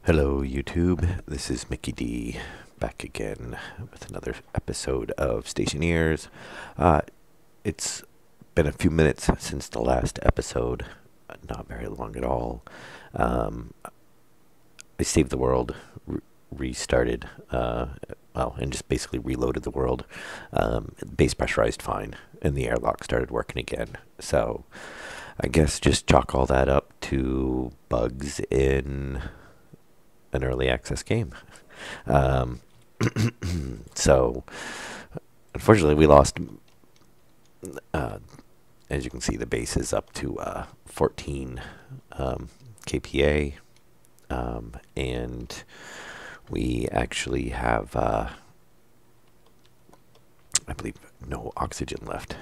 Hello YouTube, this is Mickey D back again with another episode of Stationeers. It's been a few minutes since the last episode, not very long at all. I saved the world, restarted, and just basically reloaded the world. Base pressurized fine, and the airlock started working again. So I guess just chalk all that up to bugs in an early access game. So unfortunately we lost, as you can see, the base is up to 14 kPa, and we actually have I believe no oxygen left.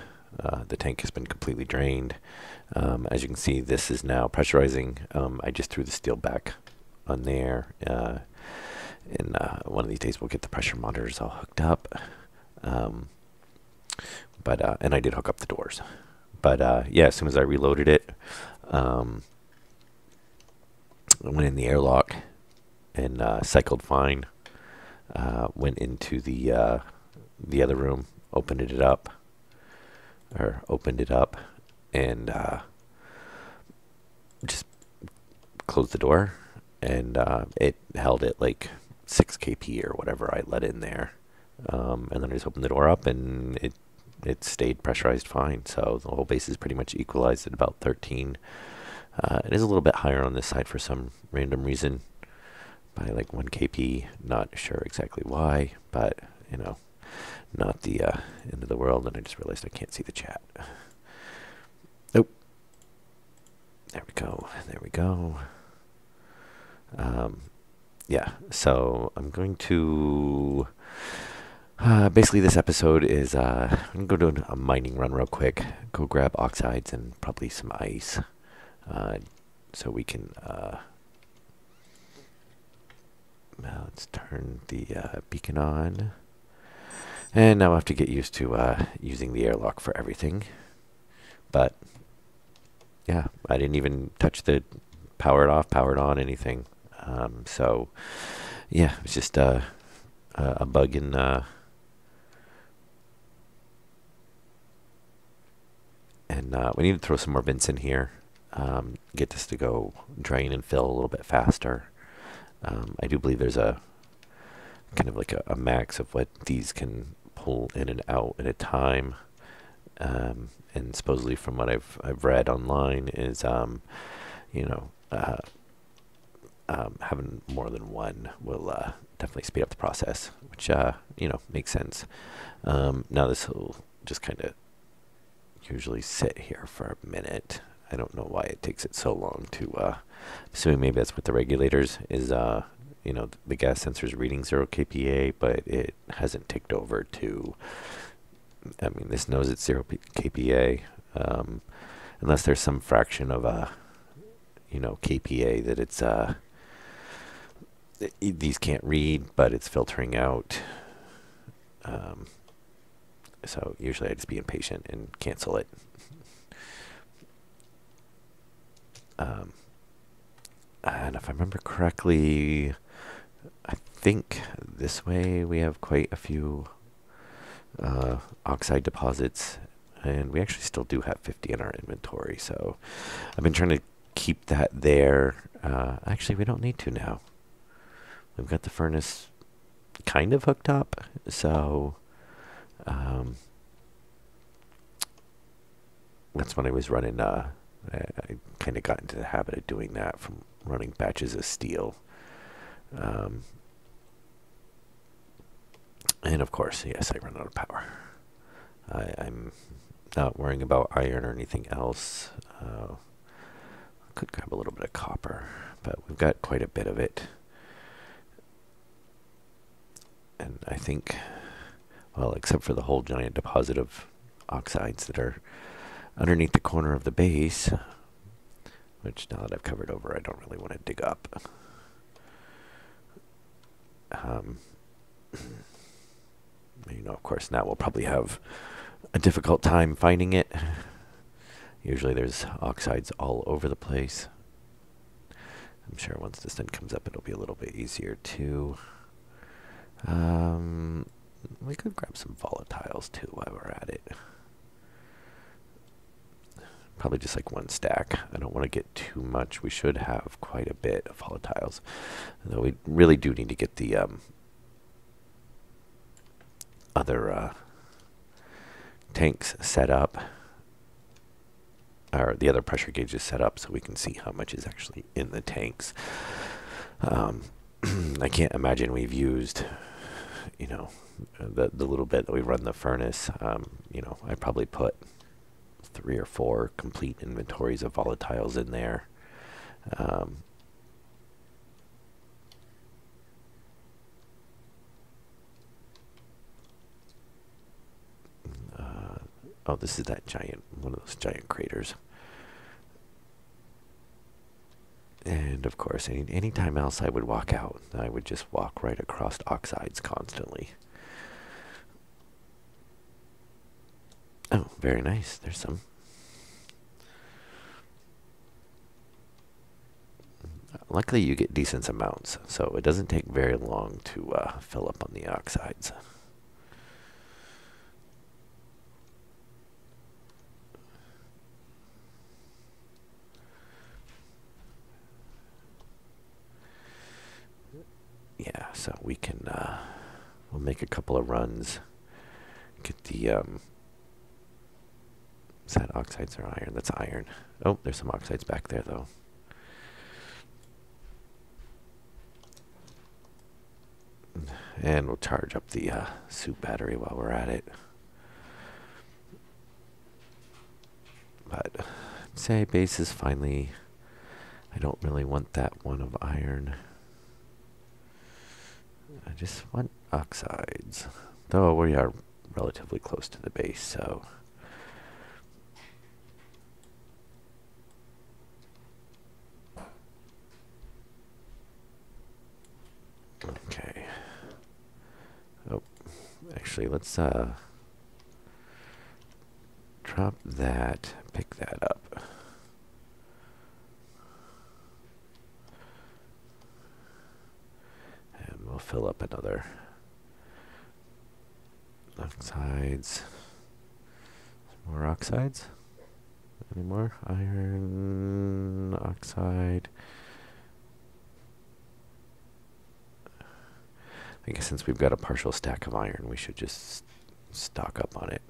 The tank has been completely drained. As you can see, this is now pressurizing. I just threw the steel back on there, and one of these days we'll get the pressure monitors all hooked up. And I did hook up the doors. But yeah, as soon as I reloaded it, I went in the airlock and cycled fine. Went into the other room, opened it up, and just closed the door. And it held at like 6 kp or whatever I let in there. And then I just opened the door up, and it stayed pressurized fine. So the whole base is pretty much equalized at about 13. It is a little bit higher on this side for some random reason, by like 1 kp. Not sure exactly why, but you know, not the end of the world. And I just realized I can't see the chat. Oh, there we go. There we go. Yeah, so I'm going to basically this episode is I'm going to go do a mining run real quick, go grab oxides and probably some ice, so we can let's turn the beacon on. And now I have to get used to using the airlock for everything. But yeah, I didn't even touch the powered off, powered on, anything. So yeah, it's just a bug in and we need to throw some more vents in here, get this to go drain and fill a little bit faster. I do believe there's a kind of like a max of what these can pull in and out at a time, and supposedly from what I've read online is you know, having more than one will definitely speed up the process, which you know, makes sense. Now this will just kind of usually sit here for a minute. I don't know why it takes it so long to assuming maybe that's what the regulators is. You know, the gas sensor is reading 0 kPa, but it hasn't ticked over to, I mean, this knows it's 0 kPa, unless there's some fraction of you know, kPa that it's these can't read, but it's filtering out. So usually I just be impatient and cancel it. And if I remember correctly, I think this way we have quite a few oxide deposits, and we actually still do have 50 in our inventory. So I've been trying to keep that there. Actually, we don't need to now. We've got the furnace kind of hooked up, so that's when I was running. I kind of got into the habit of doing that from running batches of steel. And of course, yes, I run out of power. I'm not worrying about iron or anything else. I could grab a little bit of copper, but we've got quite a bit of it. And I think, well, except for the whole giant deposit of oxides that are underneath the corner of the base, which now that I've covered over, I don't really want to dig up. You know, of course, now we'll probably have a difficult time finding it. Usually there's oxides all over the place. I'm sure once this then comes up, it'll be a little bit easier too. We could grab some volatiles too while we're at it. Probably just like one stack. I don't want to get too much. We should have quite a bit of volatiles. Though we really do need to get the other tanks set up. Or the other pressure gauges set up so we can see how much is actually in the tanks. I can't imagine we've used, you know, the little bit that we run the furnace. You know, I probably put 3 or 4 complete inventories of volatiles in there. Oh, this is that giant, one of those giant craters. And of course, any time else I would walk out, I would just walk right across oxides constantly. Oh, very nice. There's some. Luckily, you get decent amounts, so it doesn't take very long to fill up on the oxides. Yeah, so we can, we'll make a couple of runs, get the, is that oxides or iron? That's iron. Oh, there's some oxides back there, though. And we'll charge up the soup battery while we're at it. But say base is finally, I don't really want that one of iron. I just want oxides. Though we are relatively close to the base, so. Okay. Oh, actually, let's drop that, pick that up. And we'll fill up another oxides. Some more oxides? Any more? Iron oxide. I guess since we've got a partial stack of iron, we should just stock up on it.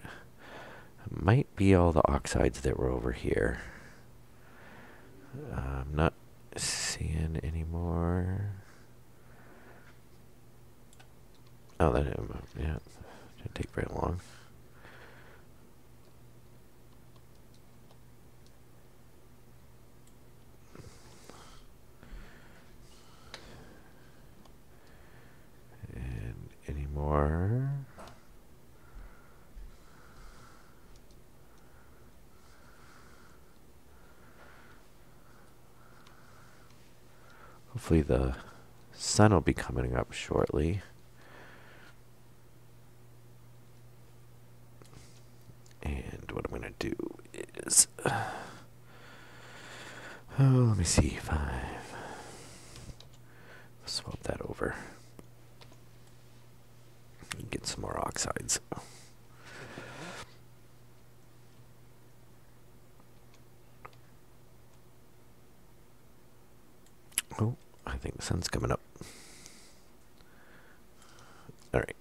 It might be all the oxides that were over here. I'm not seeing any more. Oh, that, yeah, didn't take very long. And any more? Hopefully the sun will be coming up shortly. And what I'm going to do is, oh, let me see, 5. Swap that over. And get some more oxides. Oh, I think the sun's coming up. All right.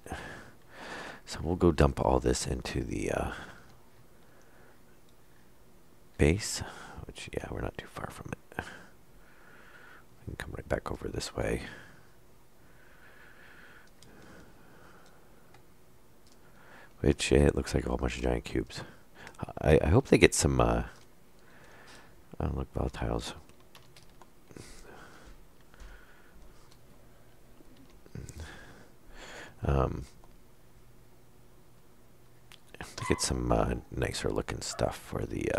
So we'll go dump all this into the base, which, yeah, we're not too far from it. We can come right back over this way. Which, it looks like a whole bunch of giant cubes. I hope they get some, oh, look, volatiles. To get some nicer looking stuff for the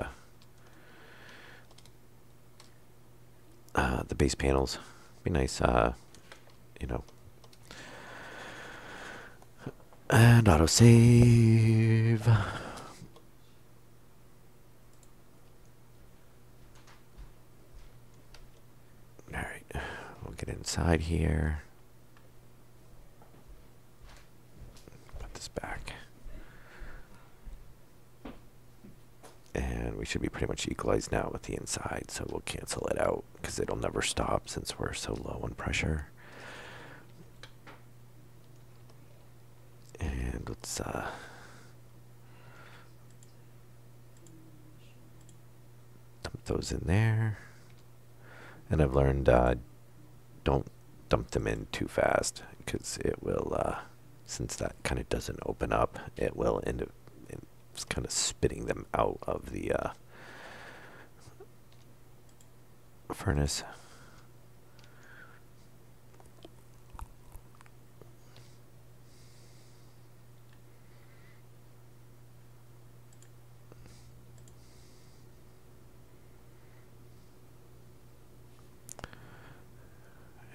base panels. Be nice, you know. And autosave. Alright. get inside here. Put this back. And we should be pretty much equalized now with the inside, so we'll cancel it out because it'll never stop since we're so low on pressure. And let's dump those in there. And I've learned don't dump them in too fast because it will, since that kind of doesn't open up, it will end up kind of spitting them out of the furnace.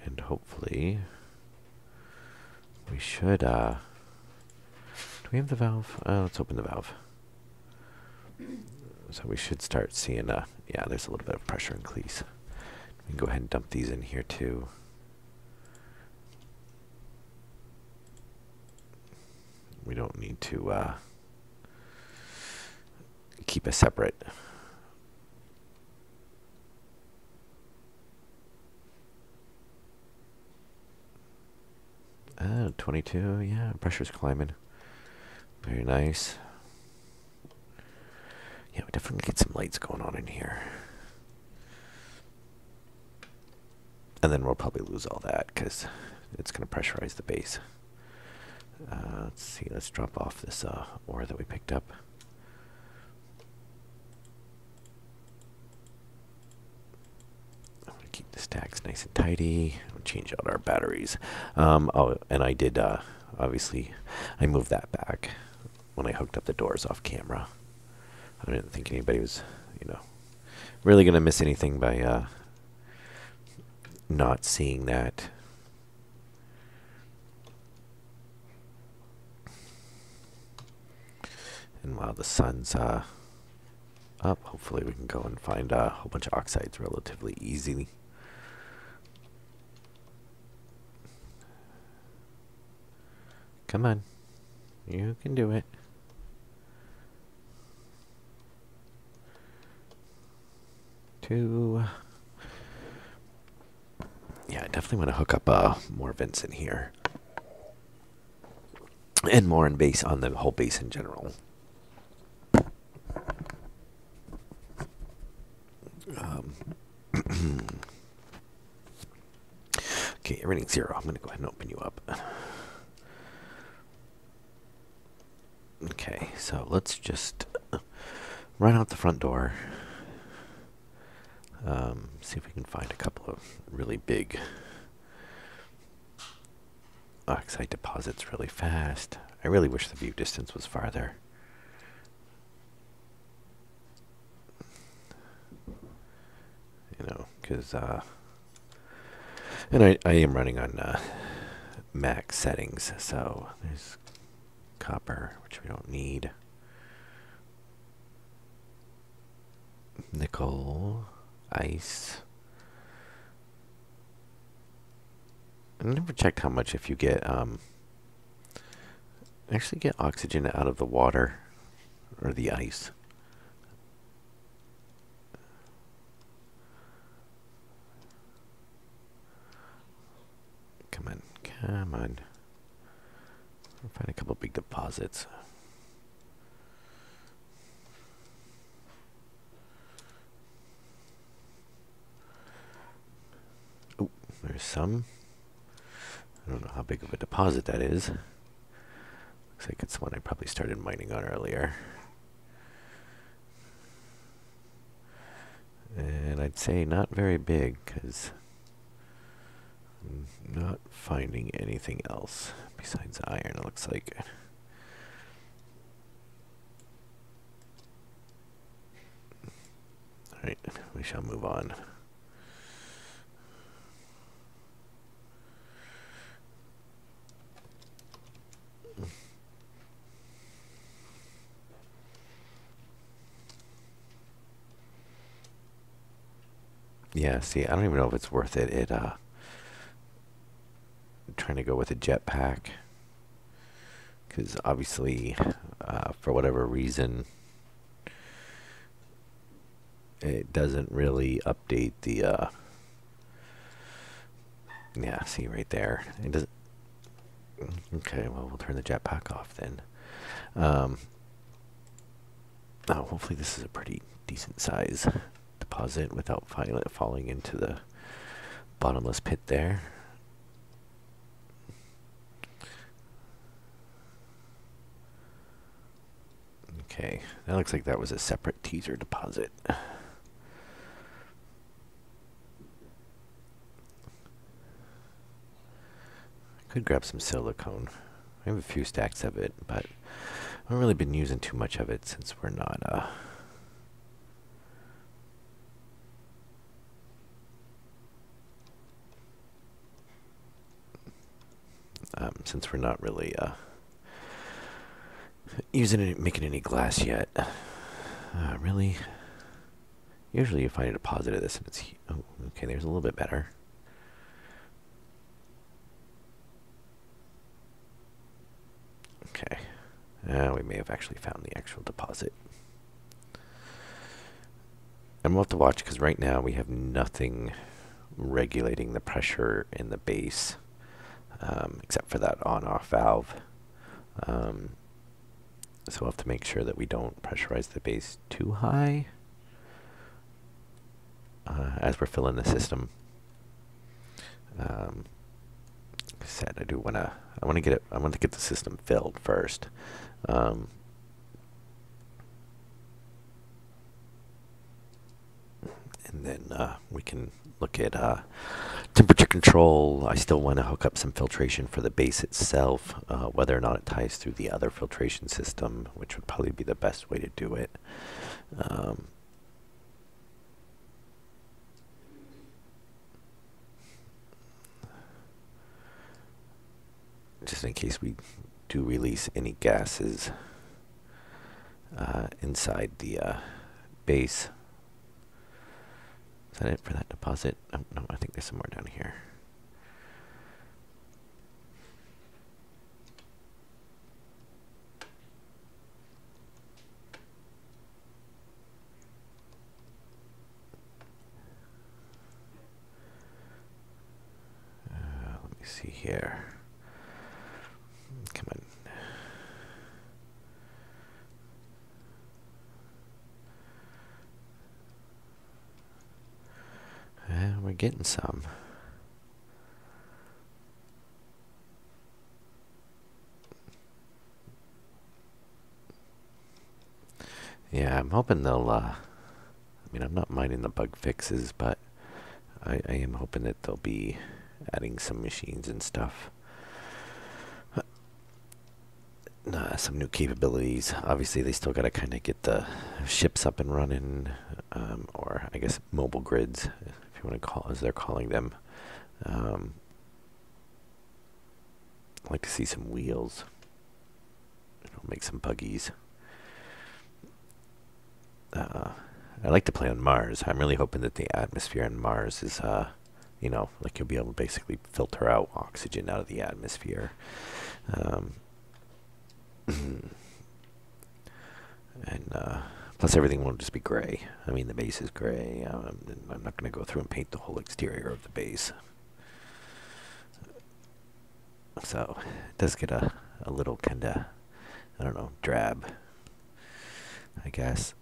And hopefully we should, do we have the valve? Let's open the valve. So we should start seeing, yeah, there's a little bit of pressure increase. We can go ahead and dump these in here too. We don't need to keep a separate. 22, yeah, pressure's climbing. Very nice. Yeah, we definitely get some lights going on in here. And then we'll probably lose all that because it's going to pressurize the base. Let's see, let's drop off this ore that we picked up. I'm going to keep the stacks nice and tidy. We'll change out our batteries. Oh, and I did, obviously, I moved that back when I hooked up the doors off camera. I didn't think anybody was, you know, really going to miss anything by not seeing that. And while the sun's up, hopefully we can go and find a whole bunch of oxides relatively easily. Come on. You can do it. Yeah, I definitely want to hook up more vents in here. And more in base on the whole base in general. Okay, everything's 0. I'm going to go ahead and open you up. Okay, so let's just run out the front door. See if we can find a couple of really big oxide deposits really fast. I really wish the view distance was farther. You know, because, and I am running on max settings, so there's copper, which we don't need. Nickel, ice. I never checked how much if you get, actually get oxygen out of the water or the ice. Come on, come on. We'll find a couple big deposits. Oh, there's some. I don't know how big of a deposit that is. Looks like it's one I probably started mining on earlier. And I'd say not very big because I'm not finding anything else besides iron, it looks like. Alright, we shall move on. Yeah, see, I don't even know if it's worth it. trying to go with a jetpack, because obviously, for whatever reason, it doesn't really update the, yeah, see right there. It doesn't. Okay, well, we'll turn the jetpack off then. Oh, hopefully this is a pretty decent size deposit without falling into the bottomless pit there. Okay, that looks like that was a separate teaser deposit. Could grab some silicone. I have a few stacks of it, but I haven't really been using too much of it since we're not, really using it, making any glass yet. Really? Usually you find a deposit of this and it's, oh, okay, there's a little bit better. Okay. We may have actually found the actual deposit. And we'll have to watch because right now we have nothing regulating the pressure in the base, except for that on-off valve. So we'll have to make sure that we don't pressurize the base too high as we're filling the system. Like I said, I want to get the system filled first. And then we can look at temperature control. I still want to hook up some filtration for the base itself, whether or not it ties through the other filtration system, which would probably be the best way to do it. Just in case we do release any gases inside the base. Is that it for that deposit? Oh, no, I think there's some more down here. Let me see here. Come on. We're getting some. Yeah, I'm hoping they'll, I mean, I'm not minding the bug fixes, but I am hoping that they'll be adding some machines and stuff. Some new capabilities. Obviously, they still got to kind of get the ships up and running, or I guess mobile grids, if you want to call as they're calling them. I'd like to see some wheels. Make some buggies. I like to play on Mars. I'm really hoping that the atmosphere on Mars is, like you'll be able to basically filter out oxygen out of the atmosphere. And plus everything won't just be gray. I mean, the base is gray. I'm not going to go through and paint the whole exterior of the base. So it does get a little kind of, I don't know, drab, I guess.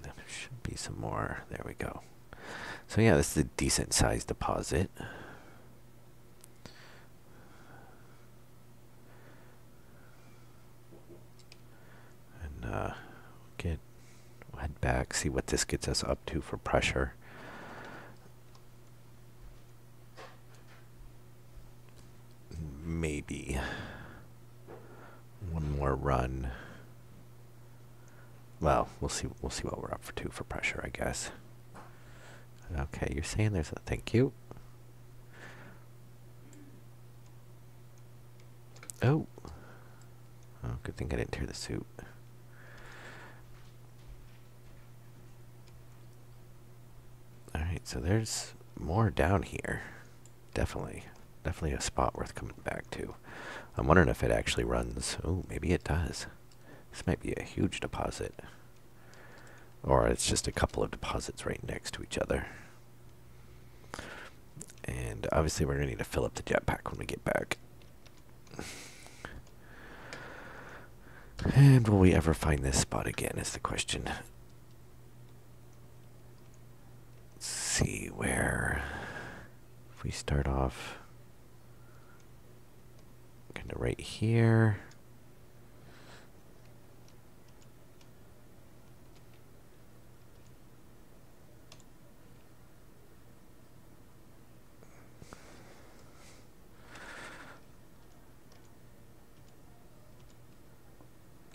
There should be some more. There we go. So yeah, this is a decent sized deposit. And we'll head back, see what this gets us up to for pressure. Maybe one more run. Well, we'll see what we're up to for pressure, I guess. Okay, you're saying there's a thank you. Oh, good thing I didn't tear the suit. Alright, so there's more down here. Definitely a spot worth coming back to. I'm wondering if it actually runs. Oh, maybe it does. This might be a huge deposit. Or it's just a couple of deposits right next to each other. And obviously we're going to need to fill up the jetpack when we get back. And will we ever find this spot again is the question. Let's see where... If we start off kind of right here.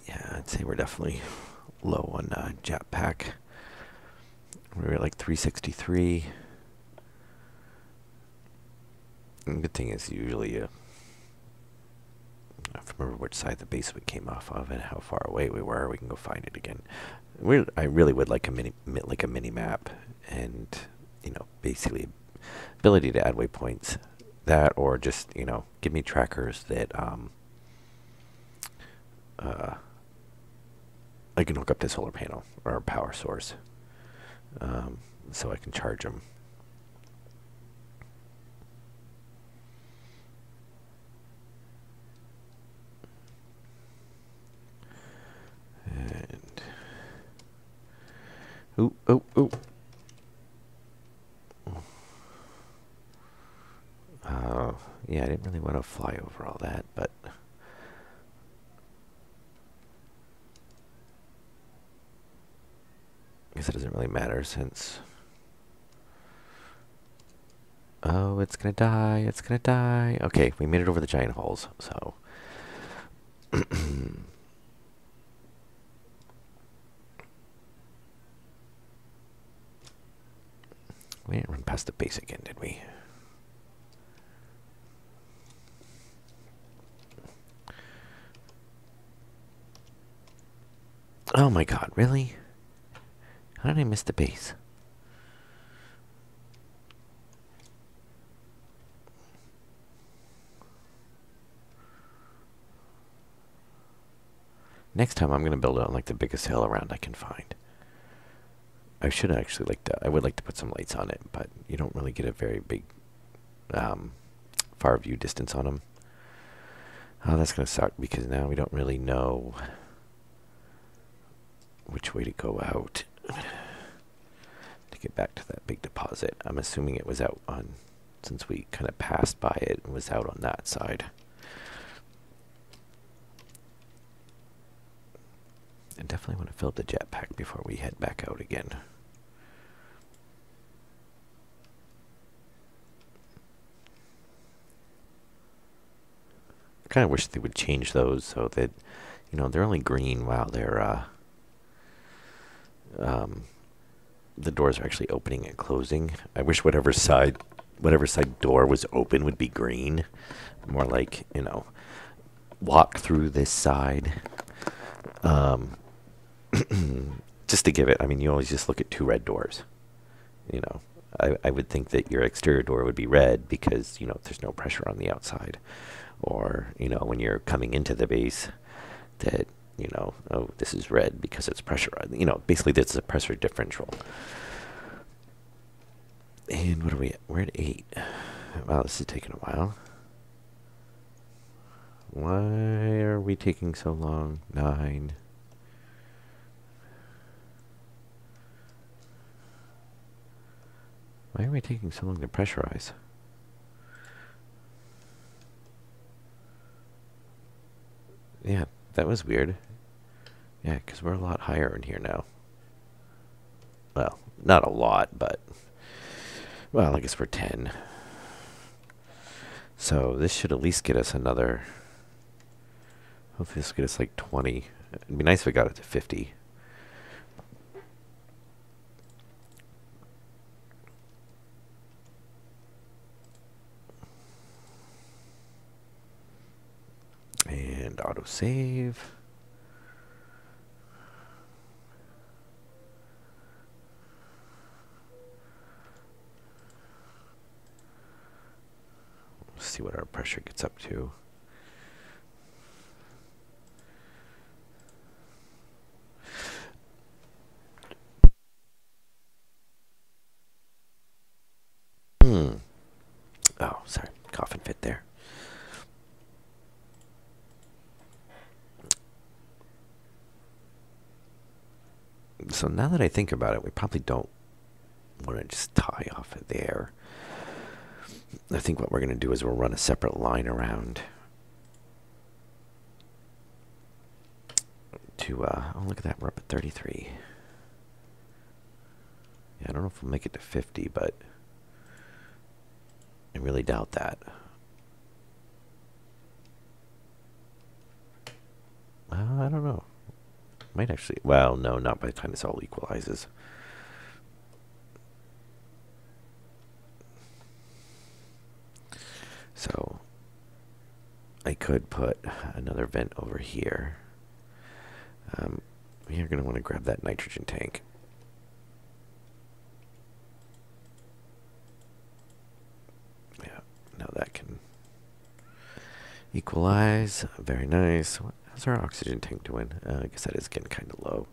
Yeah, I'd say we're definitely low on jetpack. We're at like 363. And the good thing is usually I don't remember which side the base we came off of and how far away we were. We can go find it again. I really would like a mini map, and basically ability to add waypoints. That, or just give me trackers that I can hook up to solar panel or power source, so I can charge them. And ooh. Yeah, I didn't really want to fly over all that, but I guess it doesn't really matter since... Oh, it's gonna die, it's gonna die. Okay, we made it over the giant holes, so... We didn't run past the base again, did we? Oh my god, really? How did I miss the base? Next time I'm going to build it on like the biggest hill around I can find. I should actually I would like to put some lights on it, but you don't really get a very big far view distance on them. Oh, that's going to suck because now we don't really know which way to go out to get back to that big deposit. I'm assuming it was out on, since we kind of passed by it, it was out on that side. I definitely want to fill up the jetpack before we head back out again. I kind of wish they would change those so that, they're only green while they're, the doors are actually opening and closing. I wish whatever side door was open would be green. More like, walk through this side. Just to give it, you always just look at two red doors. I would think that your exterior door would be red because, there's no pressure on the outside. Or, when you're coming into the base, that, oh, this is red because it's pressurized. Basically that's a pressure differential. And what are we at? We're at 8. Wow, this is taking a while. Why are we taking so long? 9. Why are we taking so long to pressurize? Yeah, that was weird. Yeah, because we're a lot higher in here now. Well, not a lot, but... Well, I guess we're 10. So this should at least get us another... Hopefully this will get us like 20. It'd be nice if we got it to 50. And autosave. see what our pressure gets up to. Oh, sorry, coughing fit there. So now that I think about it, we probably don't want to just tie off of there. I think what we're going to do is we'll run a separate line around to, oh, look at that, we're up at 33. Yeah, I don't know if we'll make it to 50, but I really doubt that. I don't know. Might actually, well, no, not by the time this all equalizes. So I could put another vent over here. You're going to want to grab that nitrogen tank. Yeah, now that can equalize. Very nice. How's our oxygen tank doing? I guess that is getting kind of low.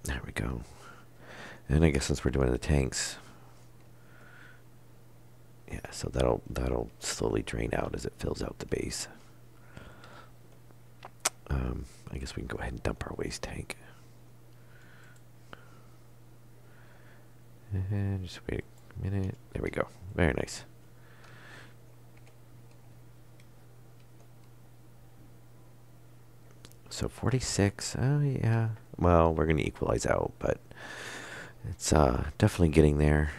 There we go. And I guess since we're doing the tanks, yeah, so that'll slowly drain out as it fills out the base. I guess we can go ahead and dump our waste tank. And just wait a minute. There we go. Very nice. So 46. Oh yeah. Well, we're gonna equalize out, but it's definitely getting there.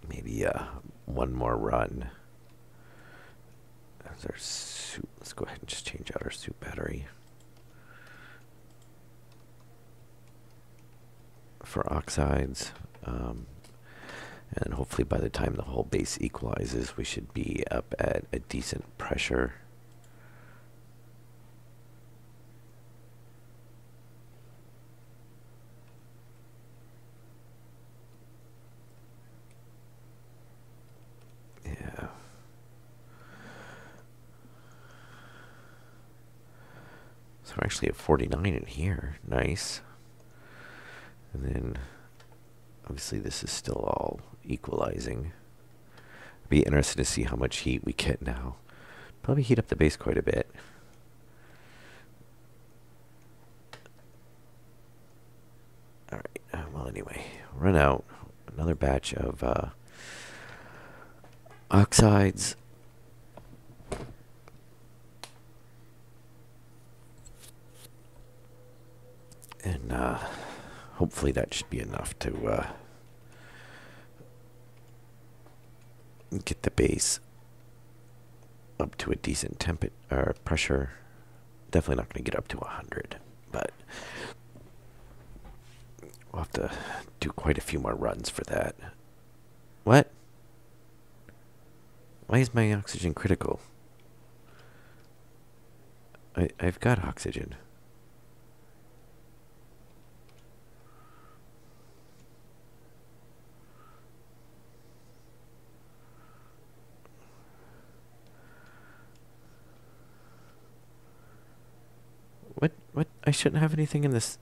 Maybe one more run. There's our soup. Let's go ahead and just change out our soup battery. For oxides. And hopefully by the time the whole base equalizes, we should be up at a decent pressure. Yeah. So we're actually at 49 in here. Nice. And then obviously this is still all equalizing. Be interested to see how much heat we get now. Probably heat up the base quite a bit. Alright, well anyway, run out. Another batch of oxides. And hopefully that should be enough to get the base up to a decent pressure. Definitely not going to get up to 100, but we'll have to do quite a few more runs for that. What? Why is my oxygen critical? I've got oxygen. What? I shouldn't have anything in this.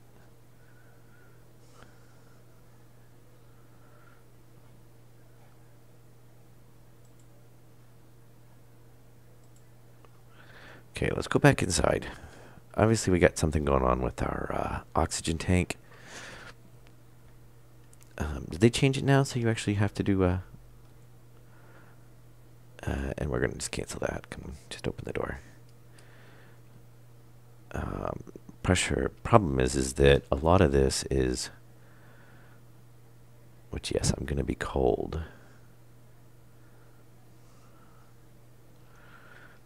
Okay, let's go back inside. Obviously, we got something going on with our oxygen tank. Did they change it now so you actually have to do and we're going to just cancel that. Come on, just open the door. Pressure problem is that a lot of this is, which yes, I'm going to be cold.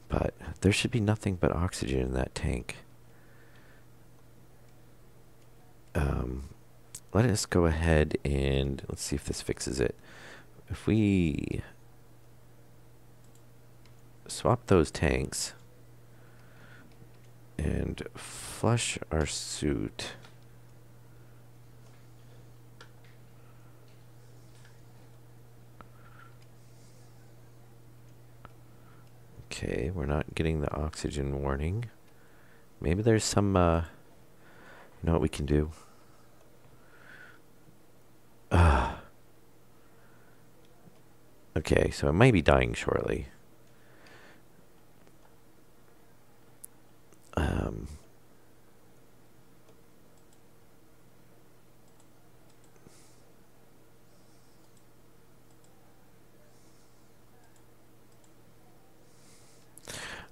But there should be nothing but oxygen in that tank. Let us go ahead and let's see if this fixes it. If we swap those tanks and flush our suit. Okay, we're not getting the oxygen warning. Maybe there's some, you know what we can do? Okay, so it might be dying shortly.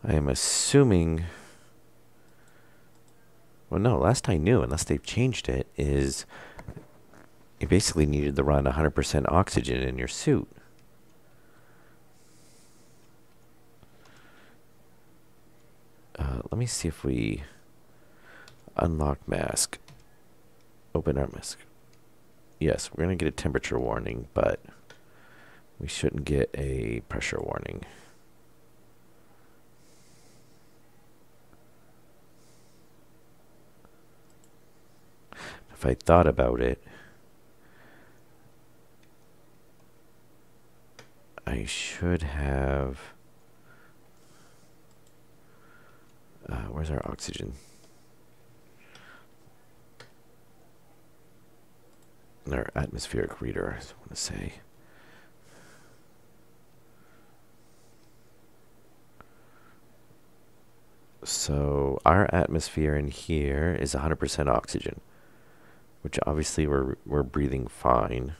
I am assuming... Well, no, last I knew, unless they've changed it, is you basically needed to run 100% oxygen in your suit. Let me see if we unlock mask. Open our mask. Yes, we're going to get a temperature warning, but we shouldn't get a pressure warning. If I thought about it, I should have... where's our oxygen? Our atmospheric reader, I want to say. So our atmosphere in here is 100% oxygen, which obviously we're breathing fine.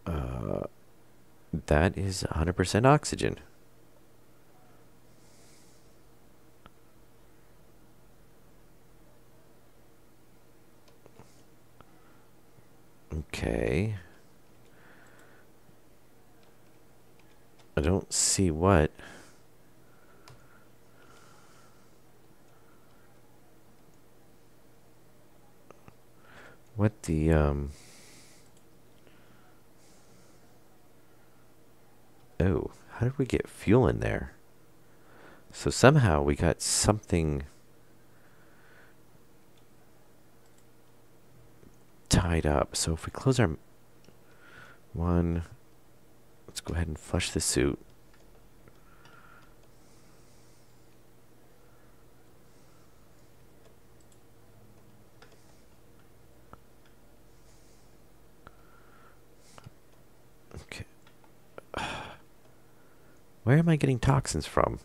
That is 100% oxygen. Okay. I don't see what. What the, Oh, how did we get fuel in there? So somehow we got something tied up. So if we close our one, let's go ahead and flush the suit. Okay. Where am I getting toxins from?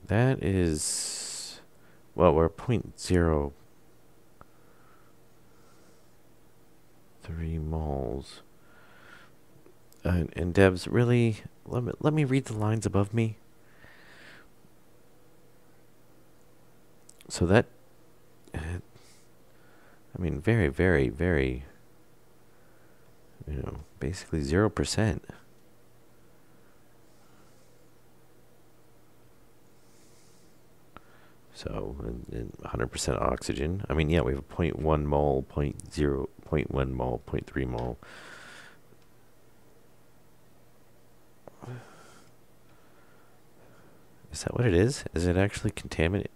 That is... Well, we're 0.03 moles. And Debs, really? Let me read the lines above me. So that... I mean, very, very, very... You know, basically 0%. So, 100% oxygen. I mean, yeah, we have a 0.1 mole, 0.1 mole, 0.3 mole. Is that what it is? Is it actually contaminated?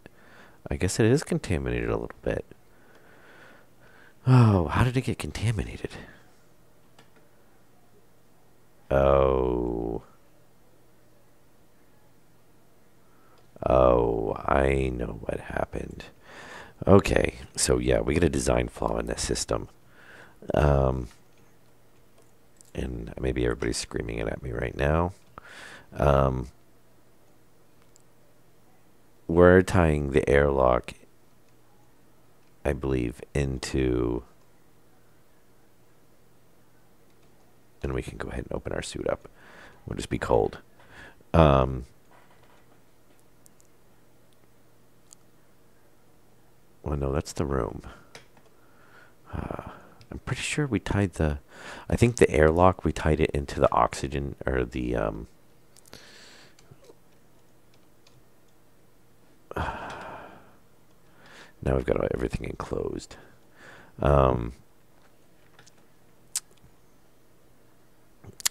I guess it is contaminated a little bit. Oh, how did it get contaminated? Oh. Oh, I know what happened. Okay, so yeah, we get a design flaw in this system. And maybe everybody's screaming it at me right now. We're tying the airlock, I believe, into... And we can go ahead and open our suit up. We'll just be cold. Well, no, that's the room. I'm pretty sure we tied the... I think the airlock, we tied it into the oxygen, or the... Now we've got everything enclosed.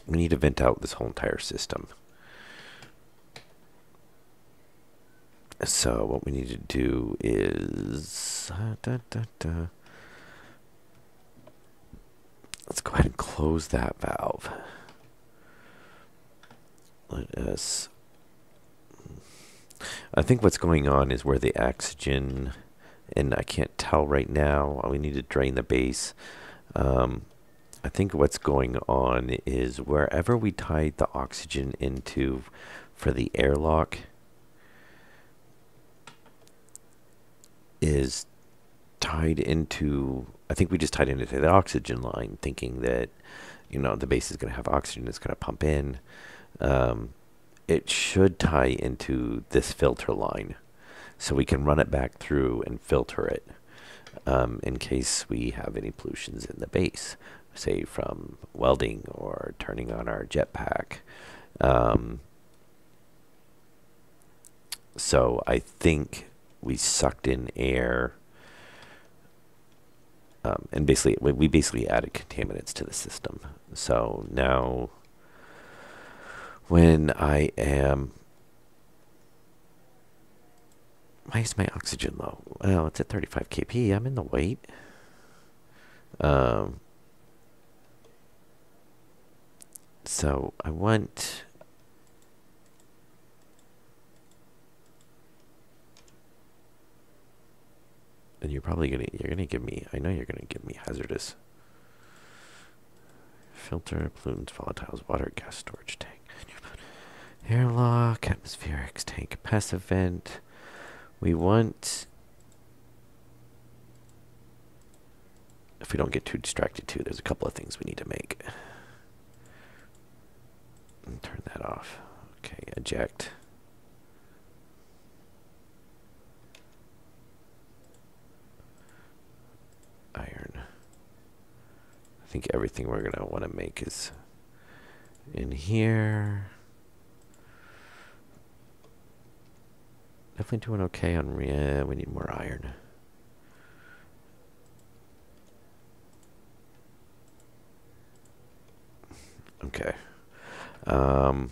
We need to vent out this whole entire system. So what we need to do is let's go ahead and close that valve. Let us. I think what's going on is where the oxygen, and I can't tell right now. We need to drain the base. I think what's going on is wherever we tied the oxygen into for the airlock is tied into, I think we just tied into the oxygen line thinking that, you know, the base is going to have oxygen, it's going to pump in. It should tie into this filter line so we can run it back through and filter it in case we have any pollutions in the base, say from welding or turning on our jetpack. So I think we sucked in air and basically we basically added contaminants to the system. So now when I am, why is my oxygen low? Well, it's at 35 kp. I'm in the white. So I want, and you're gonna give me, I know you're gonna give me hazardous. Filter, pollutants, volatiles, water, gas storage tank. Airlock, atmospherics tank, passive vent. We want, if we don't get too distracted too, there's a couple of things we need to make. And turn that off. Okay, eject. Iron. I think everything we're gonna want to make is in here. Definitely doing okay on we need more iron. Okay. No,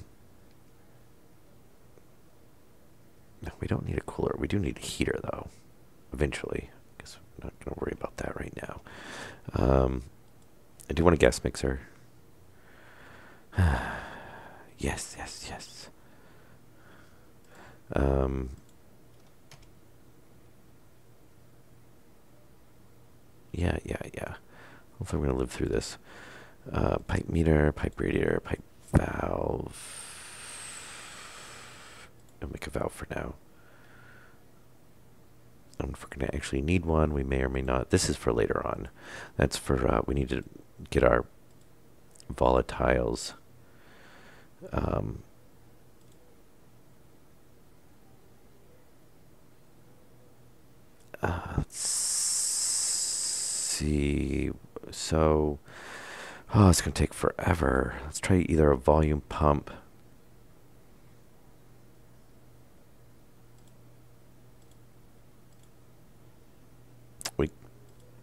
we don't need a cooler. We do need a heater though. Eventually. Guess we're not gonna worry about that right now. I do want a gas mixer. Yes, yes, yes. Yeah. Hopefully we're going to live through this. Pipe meter, pipe radiator, pipe valve. I'll make a valve for now. And if we're going to actually need one, we may or may not. This is for later on. That's for, we need to get our volatiles. Let's see. So, oh, it's going to take forever. Let's try either a volume pump.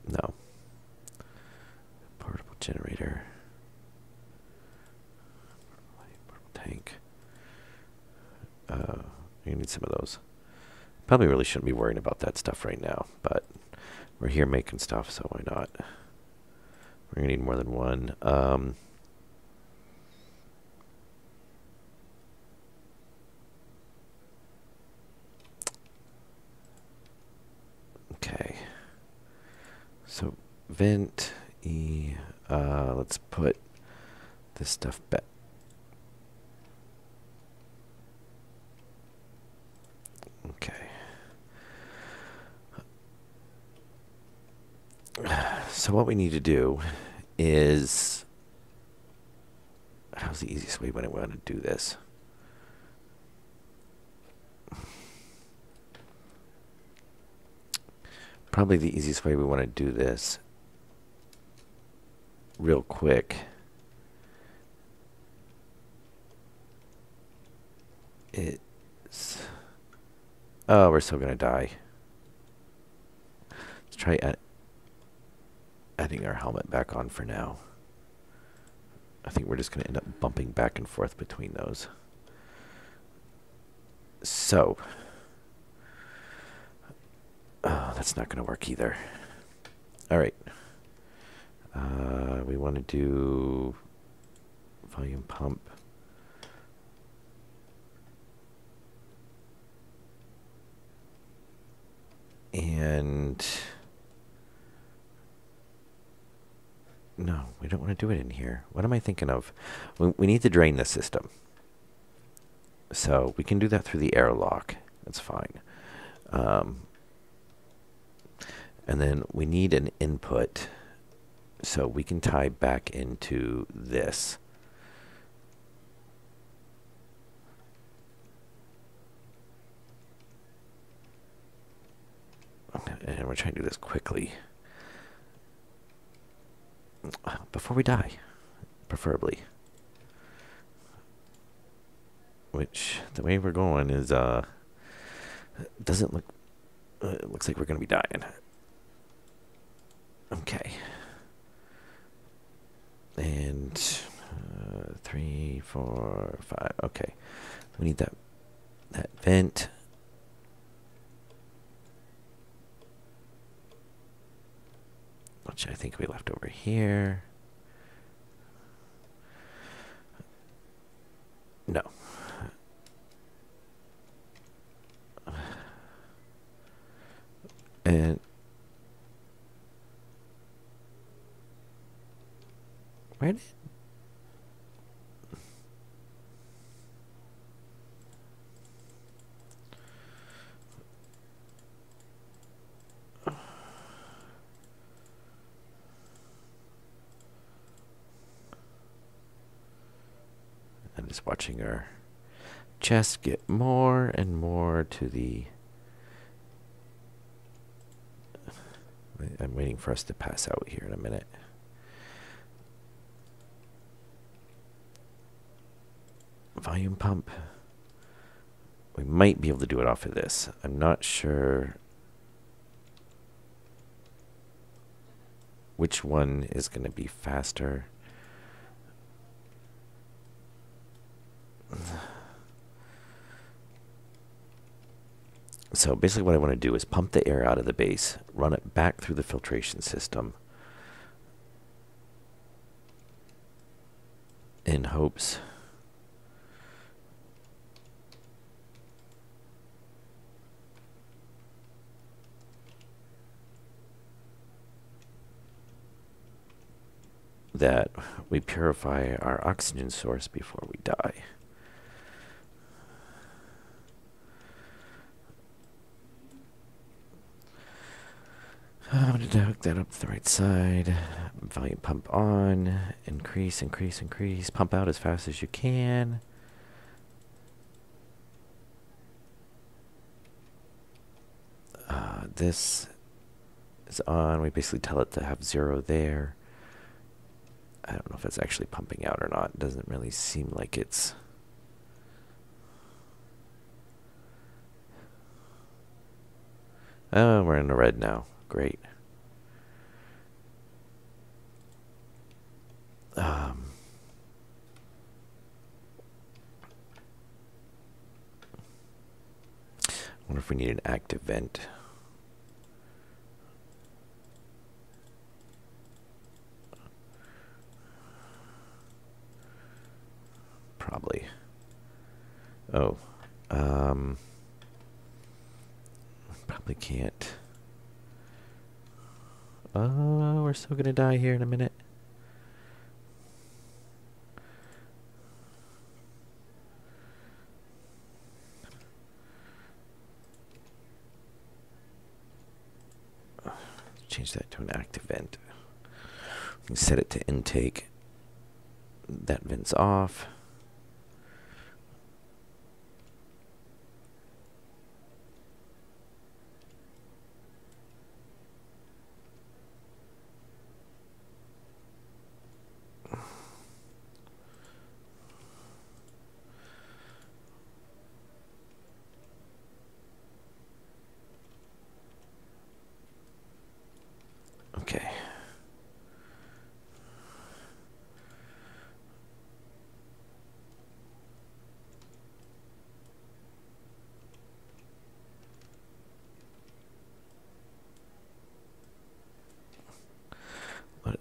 No. Portable generator. Portable tank. You need some of those. Probably really shouldn't be worrying about that stuff right now, but we're here making stuff, so why not? We're going to need more than one. Okay. So, vent, let's put this stuff back. Okay. So what we need to do is, how's the easiest way when I want to do this? Probably the easiest way we want to do this real quick is, oh, we're still going to die. Let's try adding our helmet back on for now. I think we're just going to end up bumping back and forth between those. So, that's not going to work either. All right. We want to do volume pump. And no, we don't want to do it in here. What am I thinking of? We need to drain the system. So we can do that through the airlock. That's fine. And then we need an input so we can tie back into this. And we're trying to do this quickly. Before we die, preferably. Which, the way we're going is, doesn't look, it looks like we're going to be dying. Okay. And 3, 4, 5. Okay. We need that vent. Which I think we left over here. No. And where did I'm just watching our chest get more and more to the... I'm waiting for us to pass out here in a minute. Volume pump. We might be able to do it off of this. I'm not sure which one is going to be faster. So basically what I want to do is pump the air out of the base, run it back through the filtration system in hopes that we purify our oxygen source before we die. I'm going to hook that up to the right side. Volume pump on. Increase, increase, increase. Pump out as fast as you can. This is on. We basically tell it to have 0 there. I don't know if it's actually pumping out or not. It doesn't really seem like it's... Oh, we're in the red now. Great. I wonder if we need an active vent. Probably. Oh. Probably can't. Oh, we're still gonna die here in a minute. Change that to an active vent. We can set it to intake. That vent's off. Okay.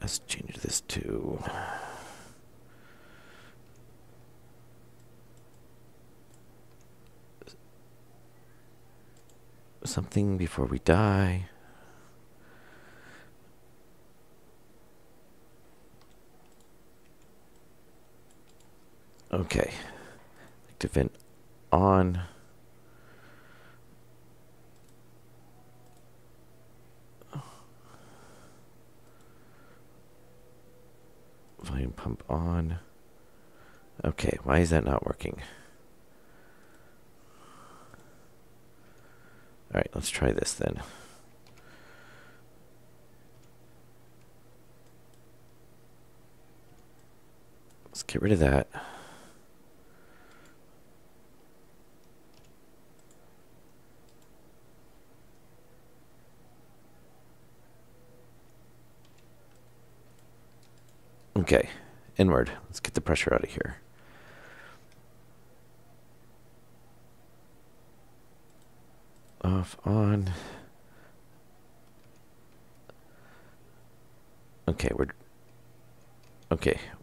Let's change this to something before we die. Okay. Active vent on. Volume pump on. Okay, why is that not working? Alright, let's try this then. Let's get rid of that. Okay, inward. Let's get the pressure out of here. Off, on. Okay, we're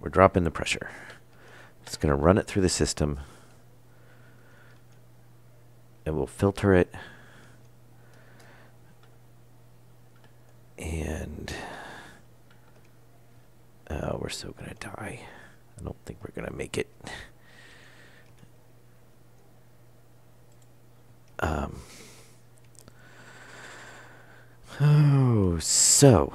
dropping the pressure. Just gonna run it through the system. And we'll filter it. And we're so gonna die. I don't think we're gonna make it. So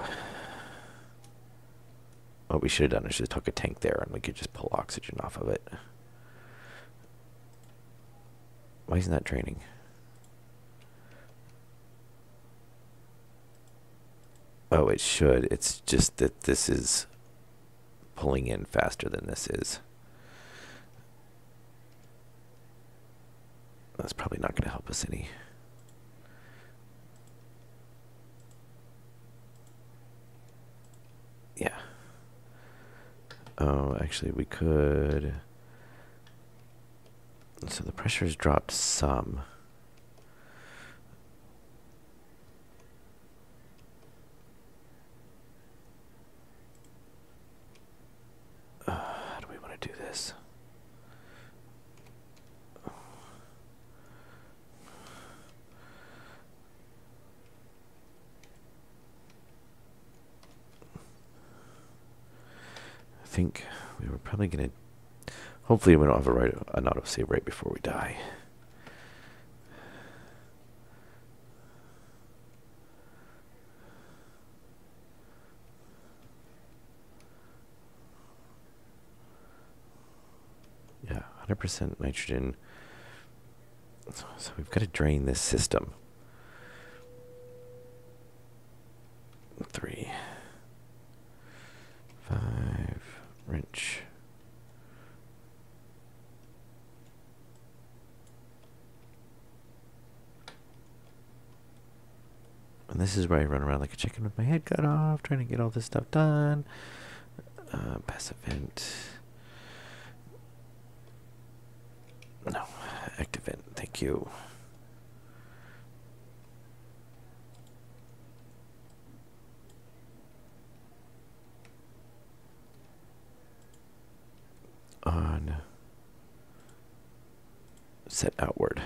what we should have done is just took a tank there and we could just pull oxygen off of it. Why isn't that draining? Oh, it should. It's just that this is pulling in faster than this is. That's probably not going to help us any. Yeah. Oh, actually, we could. So the pressure's dropped some. How do we want to do this? I think we were probably going to. Hopefully, we don't have an autosave right before we die. Yeah, 100% nitrogen. So we've got to drain this system. 3, 5, wrench. And this is where I run around like a chicken with my head cut off, trying to get all this stuff done. Passive vent. No, active vent. Thank you. On. Set outward.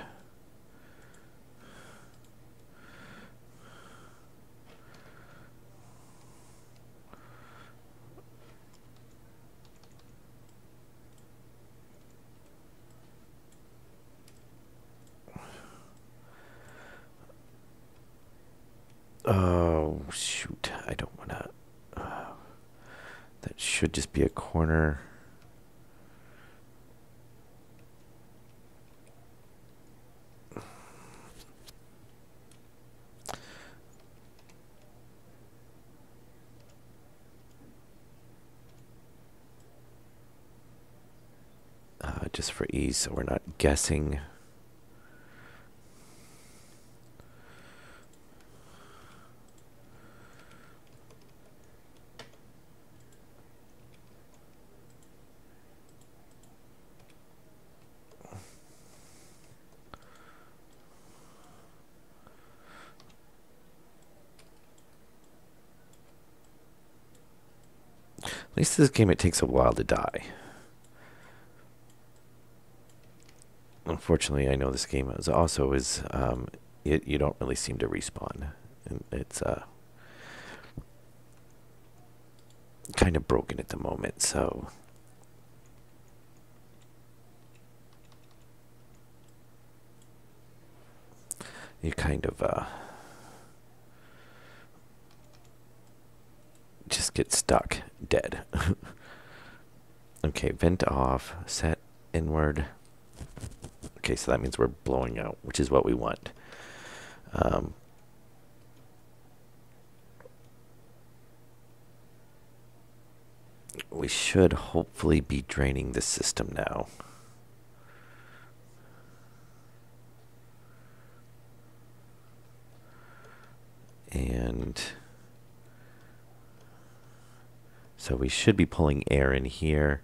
Oh, shoot. I don't want to. That should just be a corner. Just for ease, so we're not guessing. At least this game, it takes a while to die. Unfortunately, I know this game is also you don't really seem to respawn. And it's kind of broken at the moment, so you kind of just get stuck dead. Okay, vent off, set inward. Okay, so that means we're blowing out, which is what we want. We should hopefully be draining the system now. And so we should be pulling air in here.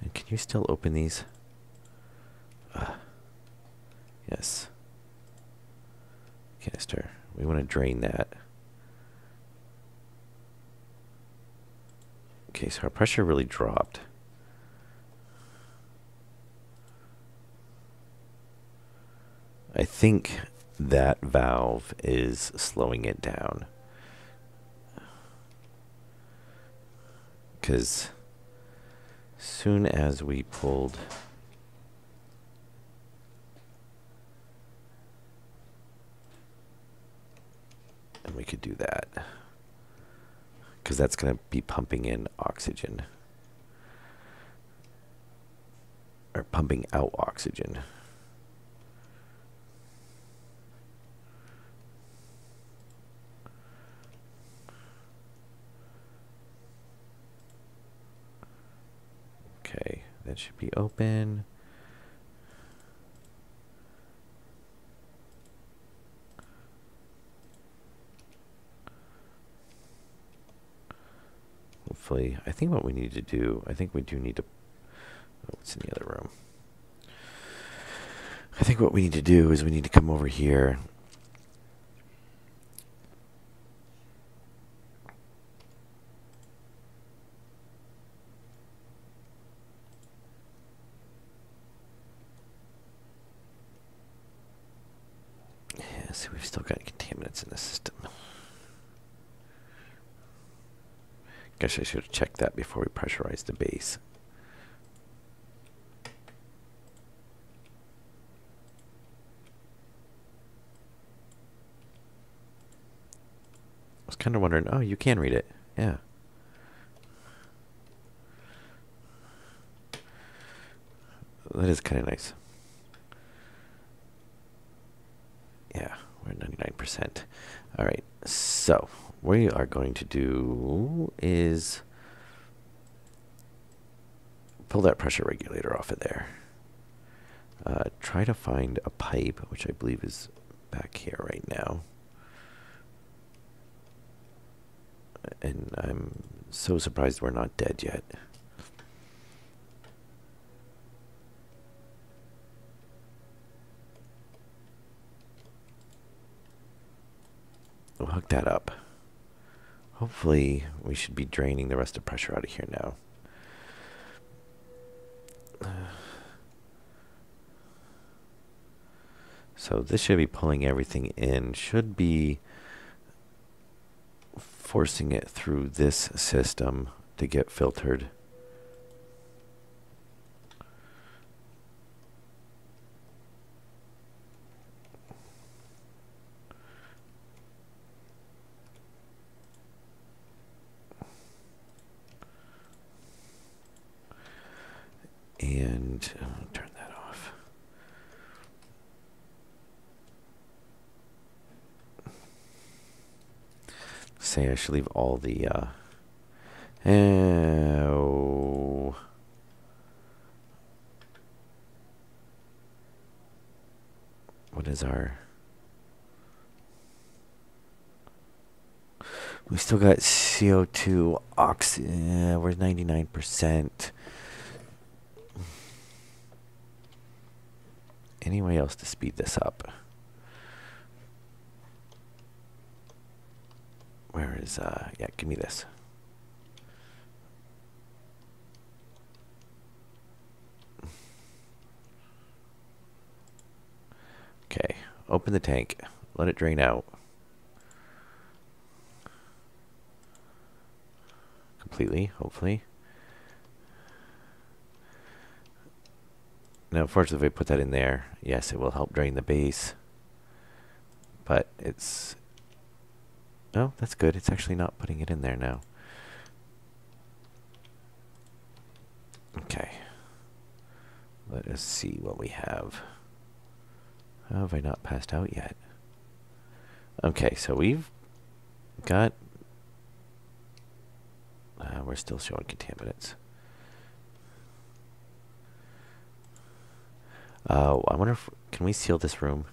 And can you still open these? Yes. Canister. We want to drain that. Okay, so our pressure really dropped. I think that valve is slowing it down. Because soon as we pulled... And we could do that. Because that's going to be pumping in oxygen. Or pumping out oxygen. Okay, that should be open. Hopefully, I think what we need to do, I think we do need to, oh, what's in the other room? I think what we need to do is we need to come over here. Yeah, so we've still got contaminants in the system. Guess I should have checked that before we pressurized the base. I was kind of wondering, oh, you can read it. Yeah. That is kind of nice. Yeah, we're at 99%. All right, so what we are going to do is pull that pressure regulator off of there. Try to find a pipe, which I believe is back here right now. And I'm so surprised we're not dead yet. We'll hook that up. Hopefully, we should be draining the rest of pressure out of here now. So this should be pulling everything in, should be forcing it through this system to get filtered. And turn that off. Say I should leave all the what is our... We still got CO2 oxygen. We're 99%. any way else to speed this up? Where is, yeah, give me this. Okay, open the tank. Let it drain out. Completely, hopefully. Now, unfortunately, if I put that in there, yes, it will help drain the base. But it's... Oh, that's good. It's actually not putting it in there now. Okay. Let us see what we have. How have I not passed out yet? Okay, so we've got... we're still showing contaminants. I wonder if... Can we seal this room?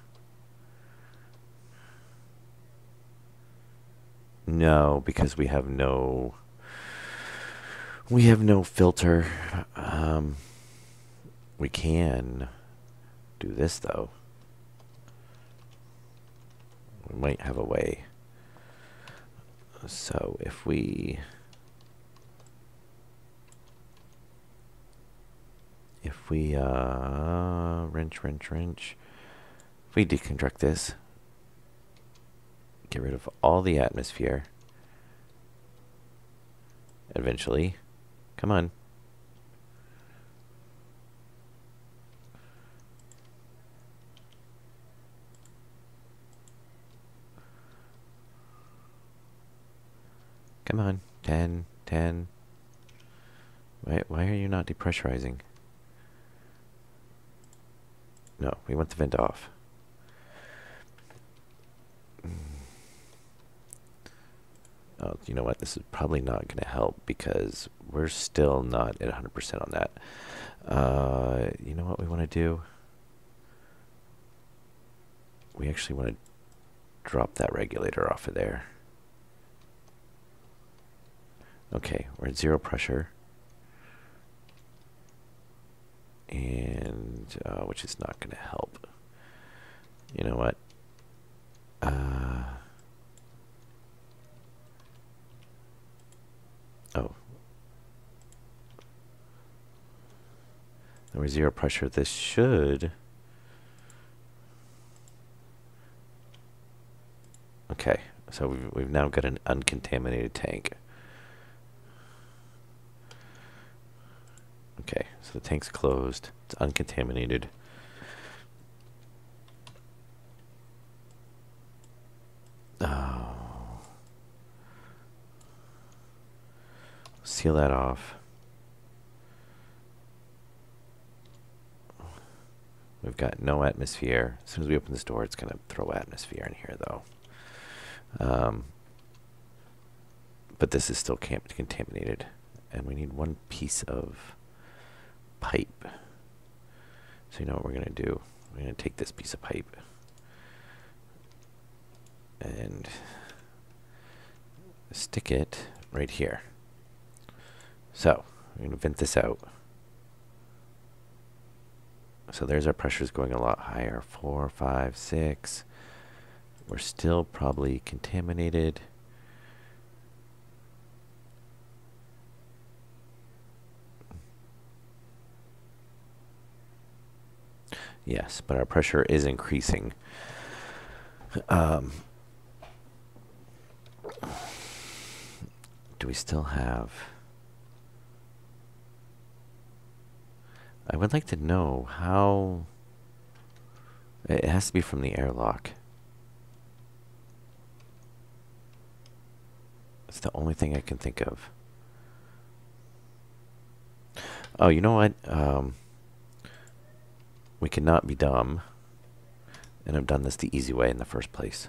No, because we have no... We have no filter. We can do this, though. We might have a way. So if we... wrench. If we deconstruct this, get rid of all the atmosphere, eventually, come on. Come on, 10. Why are you not depressurizing? No, we want the vent off. Oh, you know what? This is probably not going to help because we're still not at 100% on that. You know what we want to do? We actually want to drop that regulator off of there. Okay, we're at 0 pressure. And, which is not going to help. You know what? Oh. Then we're 0 pressure. This should... Okay, so we've now got an uncontaminated tank. Okay, so the tank's closed. It's uncontaminated. Oh. Seal that off. We've got no atmosphere. As soon as we open this door, it's going to throw atmosphere in here, though. But this is still contaminated. And we need one piece of pipe. So you know what we're going to do? We're going to take this piece of pipe and stick it right here. So we're going to vent this out. So there's our pressures going a lot higher. 4, 5, 6. We're still probably contaminated. Yes, but our pressure is increasing. Do we still have... I would like to know how... It has to be from the airlock. It's the only thing I can think of. Oh, you know what? We cannot be dumb and have done this the easy way in the first place.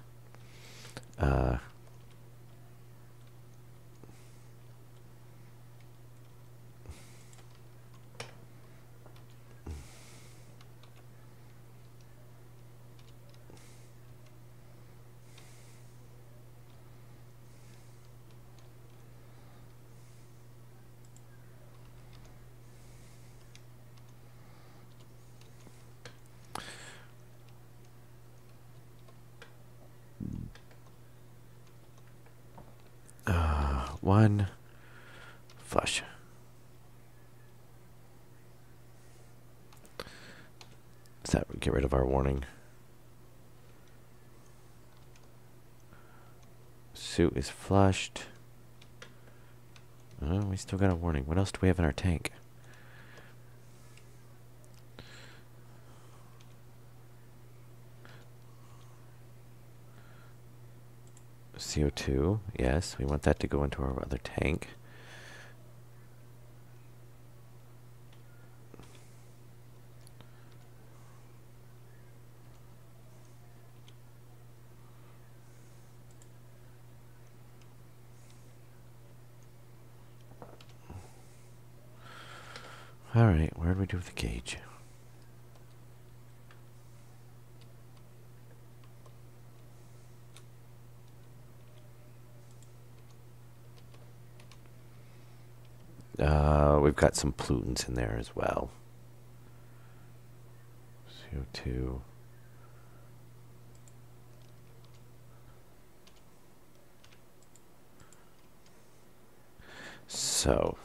1. Flush. Does that get rid of our warning? Suit is flushed. Oh, we still got a warning. What else do we have in our tank? CO2, yes, we want that to go into our other tank. Alright, where do we do with the gauge? We've got some pollutants in there as well. CO2. So,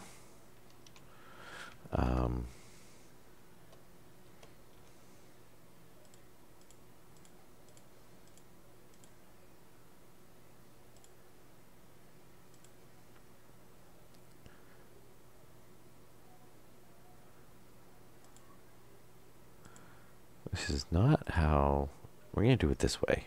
this is not how we're going to do it this way.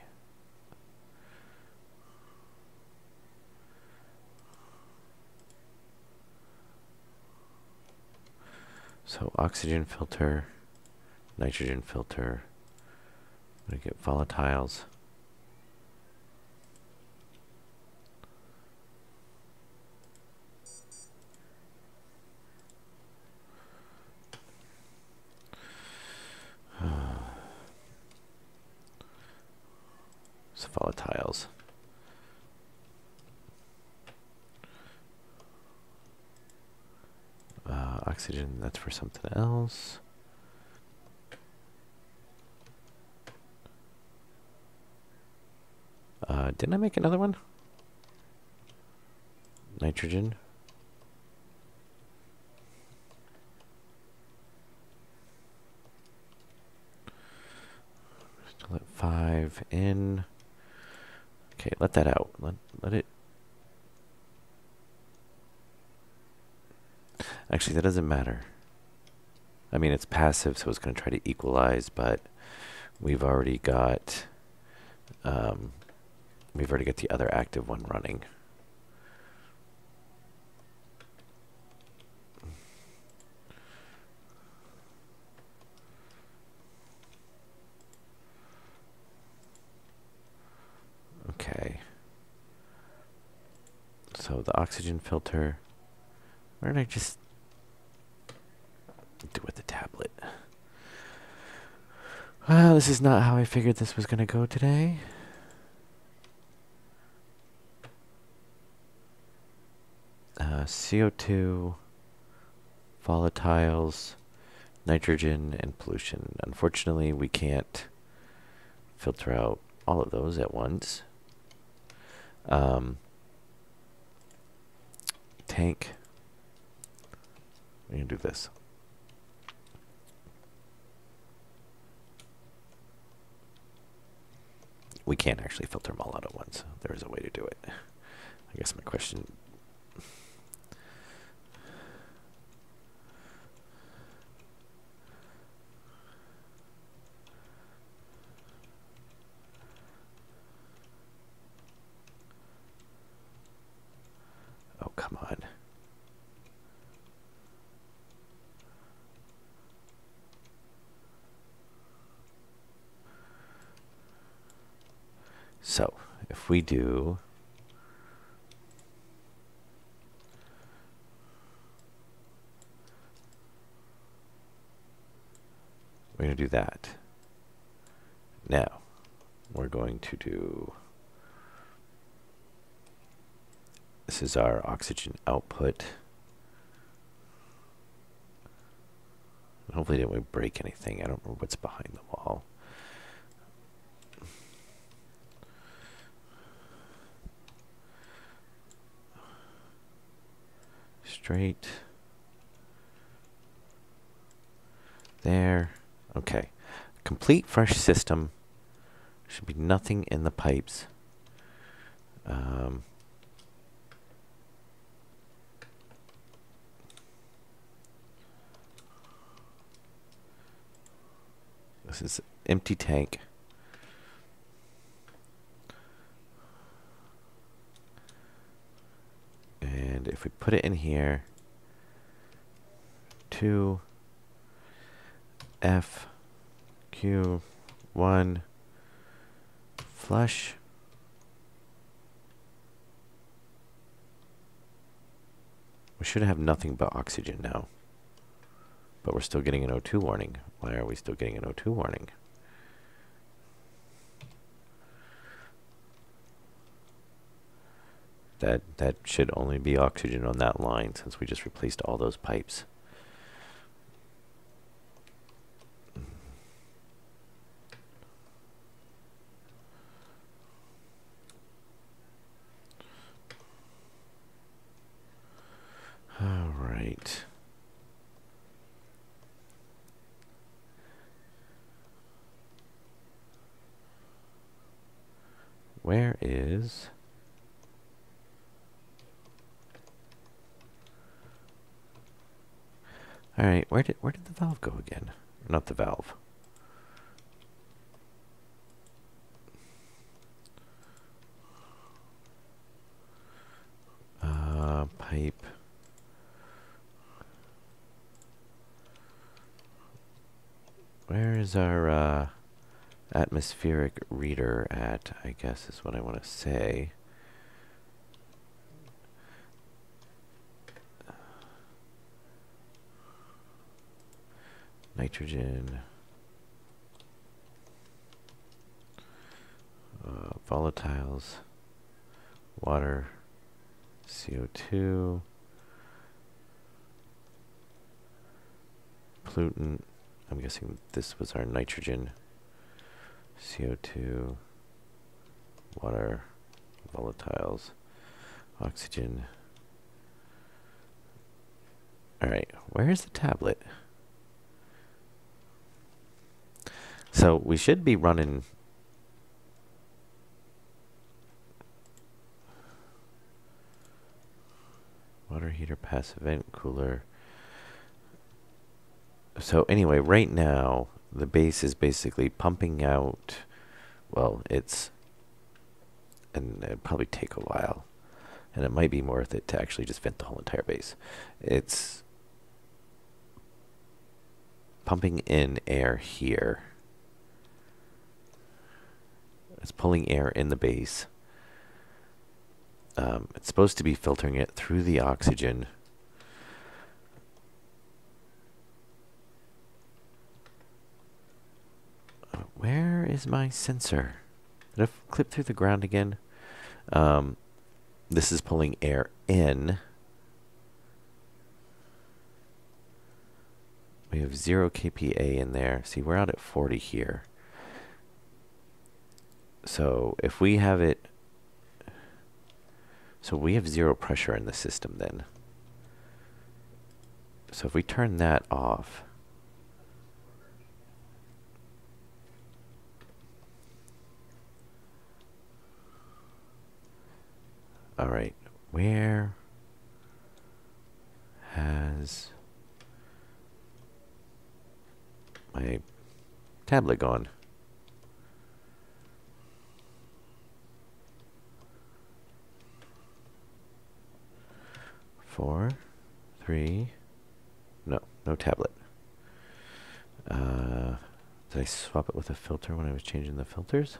So oxygen filter, nitrogen filter. I'm going to get volatiles. So volatiles. Oxygen, that's for something else. Didn't I make another one? Nitrogen. Just let 5 in. Okay, let that out. Let it. Actually, that doesn't matter. I mean, it's passive, so it's going to try to equalize, but we've already got the other active one running. Okay. So the oxygen filter. Where did I just do with the tablet? Well, this is not how I figured this was going to go today. CO2, volatiles, nitrogen, and pollution. Unfortunately, we can't filter out all of those at once. Tank. We're going to do this. We can't actually filter them all out at once. There is a way to do it. I guess my question... Oh, come on. So, if we do... We're going to do that. Now, we're going to do... This is our oxygen output. Hopefully didn't break anything. I don't remember what's behind the wall. straight there. Okay. Complete fresh system. Should be nothing in the pipes. This is empty tank. And if we put it in here, 2 F Q 1 flush. We should have nothing but oxygen now. But we're still getting an O2 warning. Why are we still getting an O2 warning? That should only be oxygen on that line since we just replaced all those pipes. All right. Where is... All right, where did the valve go again? Not the valve. Pipe. Where is our atmospheric reader at, I guess is what I want to say. Nitrogen, volatiles, water, CO2, pollutant. I'm guessing this was our nitrogen, CO2, water, volatiles, oxygen. All right, where is the tablet? So we should be running water heater, passive vent, cooler. So anyway, right now the base is basically pumping out, well, and it'd probably take a while, and it might be worth it to actually just vent the whole entire base. It's pumping in air here. It's pulling air in the base. It's supposed to be filtering it through the oxygen. Where is my sensor? Did I clip through the ground again? This is pulling air in. We have 0 kPa in there. See, we're out at 40 here. So if we have it, so we have 0 pressure in the system then. So if we turn that off, all right, where has my tablet gone? Four, 3, no tablet. Did I swap it with a filter when I was changing the filters?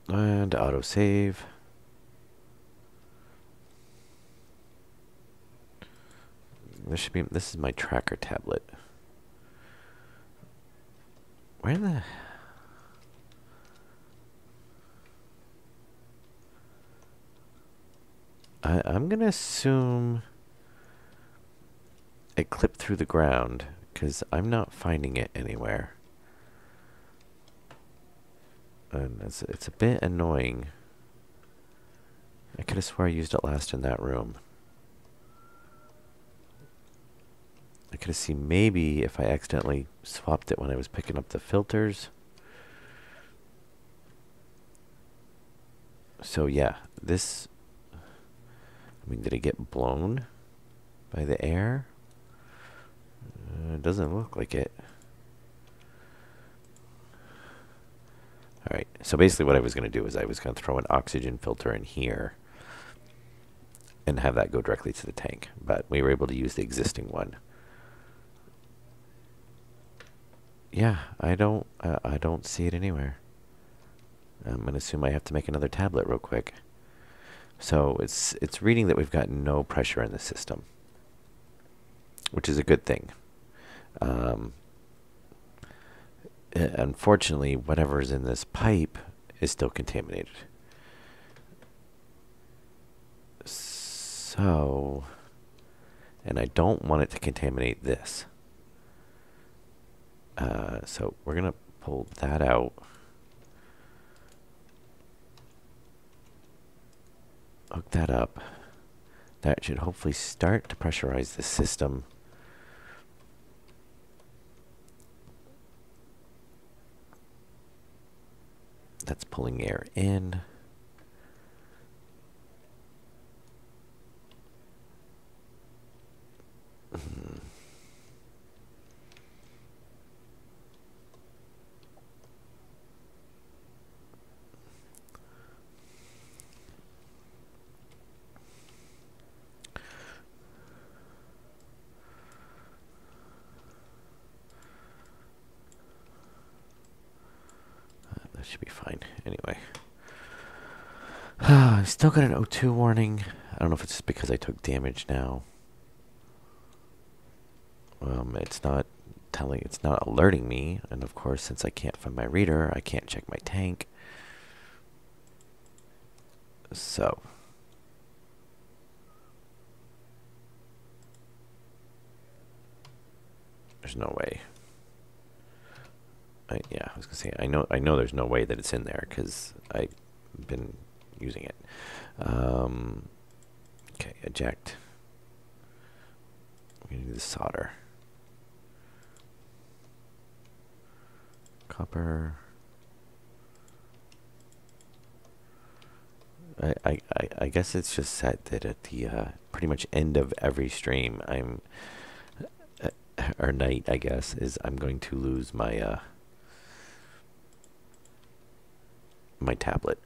And autosave. This is my tracker tablet. Where the... I'm gonna assume it clipped through the ground, because I'm not finding it anywhere. And it's a bit annoying. I could have swore I used it last in that room. I could have seen maybe if I accidentally swapped it when I was picking up the filters. So yeah, this, I mean, did it get blown by the air? It doesn't look like it. Alright, so basically what I was going to do is I was going to throw an oxygen filter in here and have that go directly to the tank. But we were able to use the existing one. Yeah, I don't see it anywhere. I'm going to assume I have to make another tablet real quick. So it's reading that we've got no pressure in the system, which is a good thing. Unfortunately, whatever's in this pipe is still contaminated. So, and I don't want it to contaminate this. So we're going to pull that out. Hook that up. That should hopefully start to pressurize the system. That's pulling air in. That should be fine. Anyway. I still got an O2 warning. I don't know if it's just because I took damage now. It's not alerting me. And of course, since I can't find my reader, I can't check my tank. So. There's no way. Yeah, I was gonna say I know there's no way that it's in there because I've been using it. Okay, eject. We're gonna do the solder. Copper. I guess it's just set that at the pretty much end of every stream I'm or night I guess is I'm going to lose my my tablet.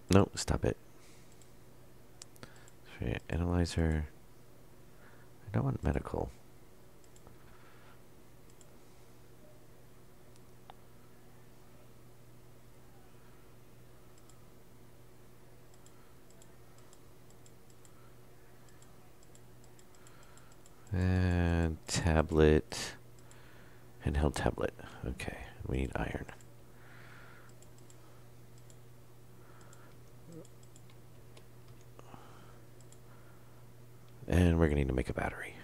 No, stop it. Analyzer. I don't want medical. And tablet. Handheld tablet. Okay, we need iron. And we're going to need to make a battery.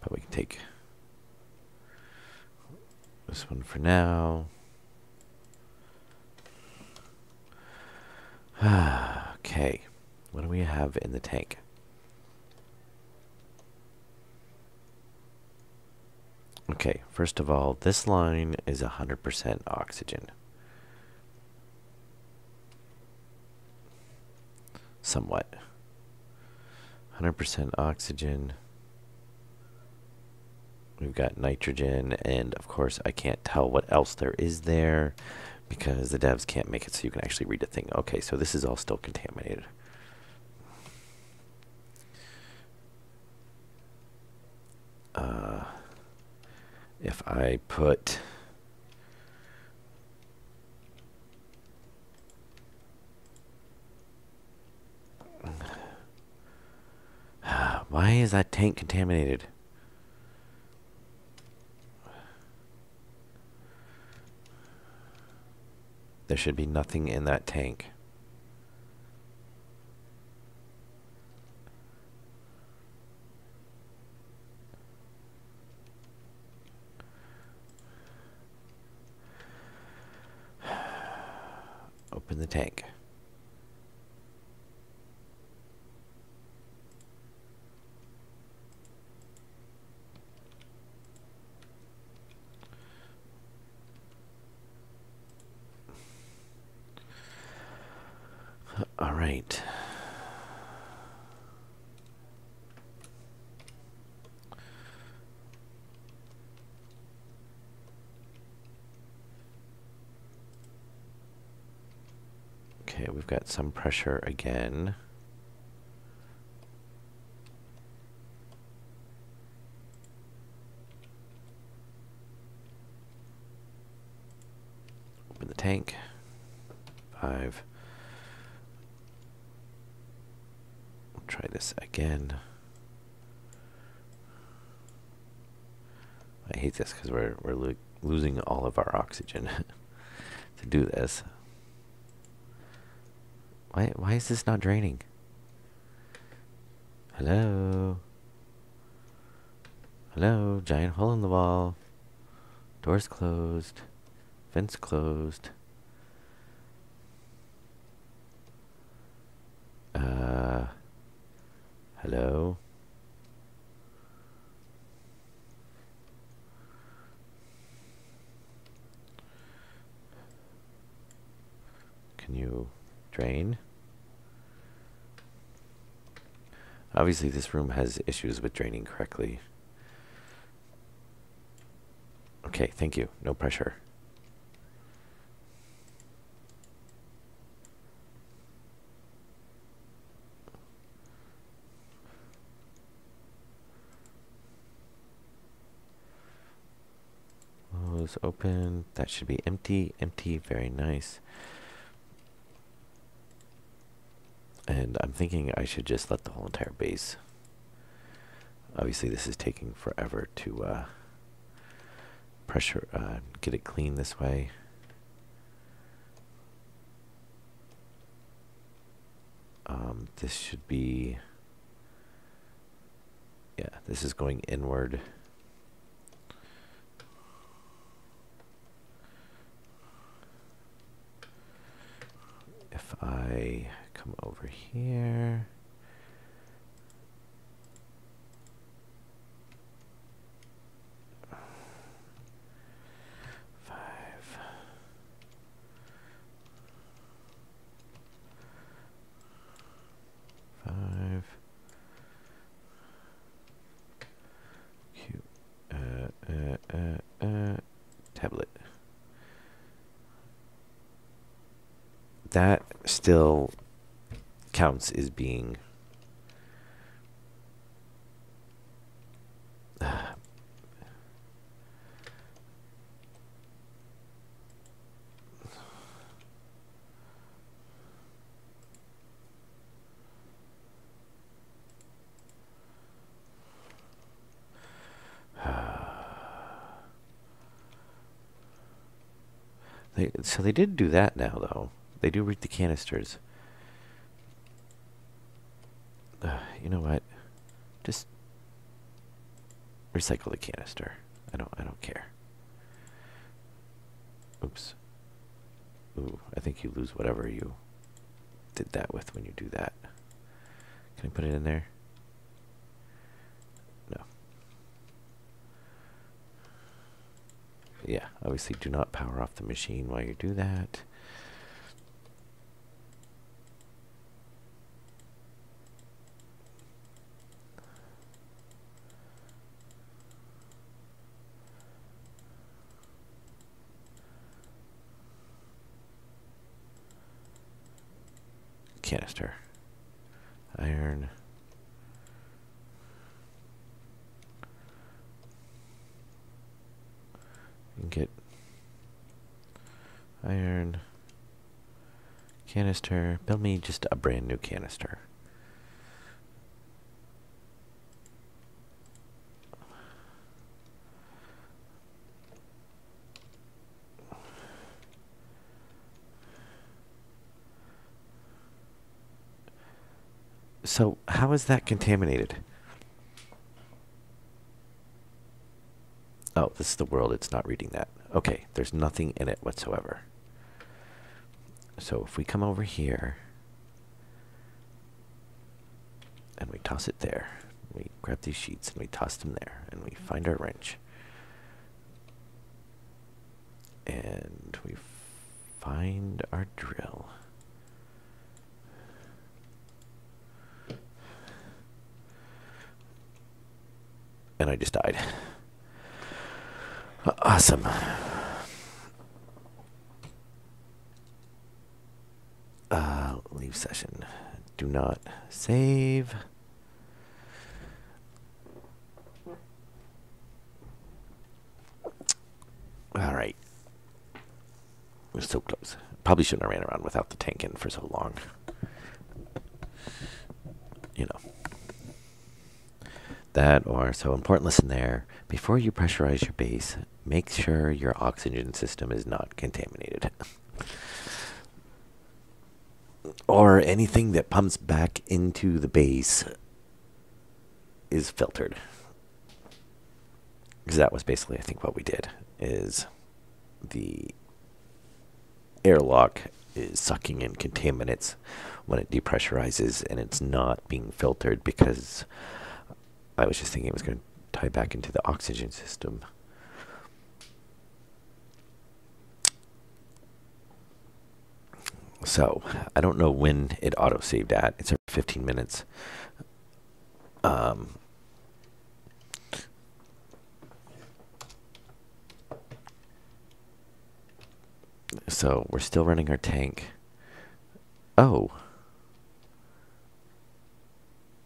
But we can take this one for now. Okay, what do we have in the tank? Okay, first of all, this line is 100% oxygen. Somewhat. 100% oxygen. We've got nitrogen, and of course I can't tell what else there is there because the devs can't make it so you can actually read the thing. Okay, so this is all still contaminated. If I put why is that tank contaminated? There should be nothing in that tank. Open the tank. All right. Okay, we've got some pressure again. Open the tank. 5. We'll try this again. I hate this because we're losing all of our oxygen to do this. Why is this not draining? Hello? Hello? Giant hole in the wall. Doors closed. Vents closed. Hello? Can you drain? Obviously this room has issues with draining correctly. Okay, thank you. No pressure. Close, open. That should be empty. Empty, very nice. And I'm thinking I should just let the whole entire base. Obviously this is taking forever to get it clean this way. This should be, yeah, this is going inward. If I come over here, tablet. That still counts as being so they did do that now, though. They do read the canisters. You know what? Just recycle the canister. I don't care. Oops. Ooh, I think you lose whatever you did that with when you do that. Can I put it in there? No. Yeah, obviously do not power off the machine while you do that. Canister. Iron. You can get iron. Canister. Build me just a brand new canister. So how is that contaminated? Oh, this is the world. It's not reading that. Okay, there's nothing in it whatsoever. So if we come over here and we toss it there, we grab these sheets and we toss them there, and we find our wrench, and we find our drill. And I just died. Awesome. Leave session. Do not save. All right. We're so close. Probably shouldn't have ran around without the tank in for so long. You know. That or so important lesson there. Before you pressurize your base, make sure your oxygen system is not contaminated. Or anything that pumps back into the base is filtered. Because that was basically, I think, what we did, is the airlock is sucking in contaminants when it depressurizes, and it's not being filtered because I was just thinking it was going to tie back into the oxygen system. So, I don't know when it auto-saved at. It's every 15 minutes. So, we're still running our tank. Oh.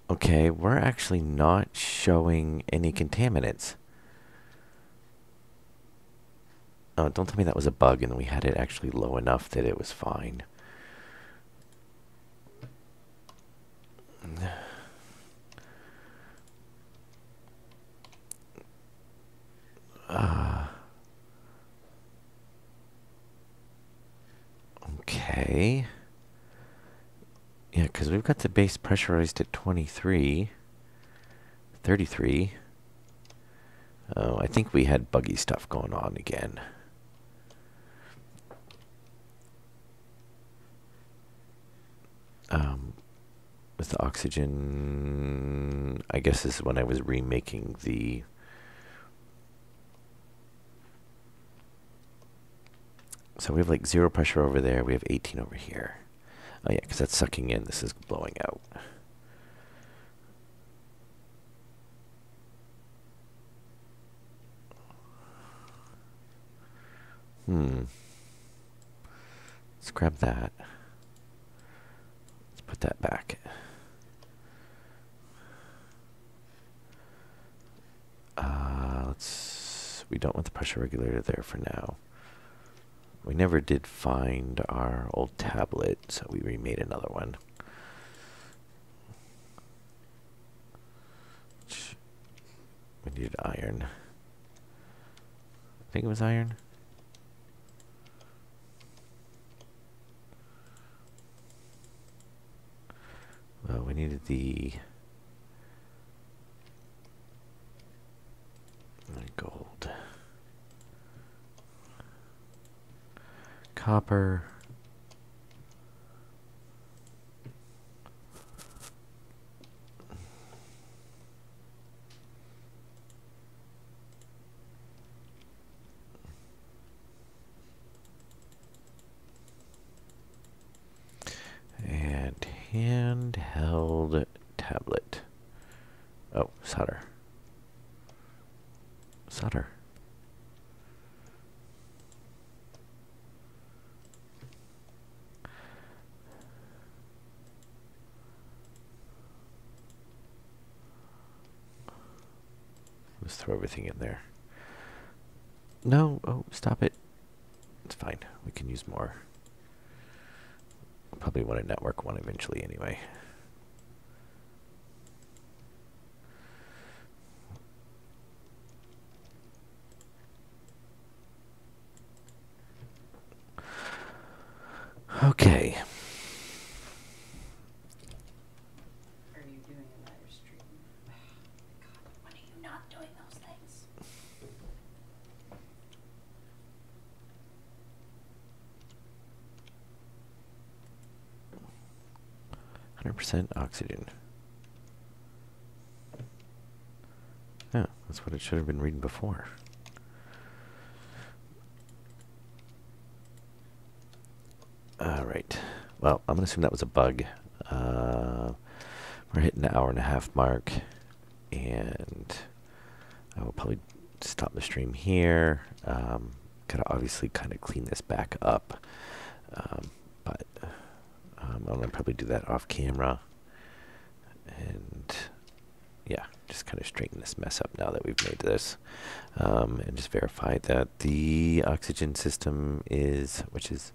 Okay, we're actually not showing any contaminants. Oh, don't tell me that was a bug and we had it actually low enough that it was fine. Okay. Yeah, because we've got the base pressurized at 23, 33. Oh, I think we had buggy stuff going on again. With the oxygen, I guess this is when I was remaking the... So we have like 0 pressure over there. We have 18 over here. Oh yeah, because that's sucking in. This is blowing out. Let's grab that. Let's put that back. We don't want the pressure regulator there for now. We never did find our old tablet, so we remade another one. We needed iron. I think it was iron. Well, we needed the gold. Copper. And handheld tablet. Oh, solder. Solder. Let's throw everything in there. No, oh, stop it. It's fine. We can use more. Probably want a network one eventually anyway. Okay. Are 100% oxygen. Yeah, that's what it should have been reading before. Alright. Well, I'm going to assume that was a bug. We're hitting the 1.5 hour mark. And I will probably stop the stream here. Gotta obviously kind of clean this back up. But I'm going to probably do that off camera. And yeah, just kind of straighten this mess up now that we've made this. And just verify that the oxygen system is, which is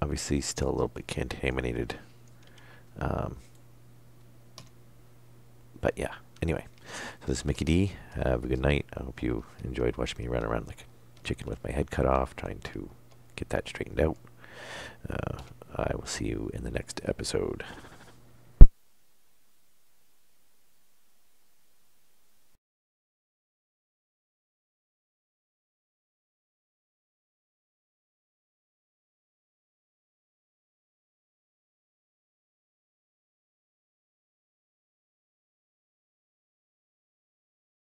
obviously still a little bit contaminated. But yeah, anyway. So this is Mickey D. Have a good night. I hope you enjoyed watching me run around like a chicken with my head cut off, trying to get that straightened out. I will see you in the next episode.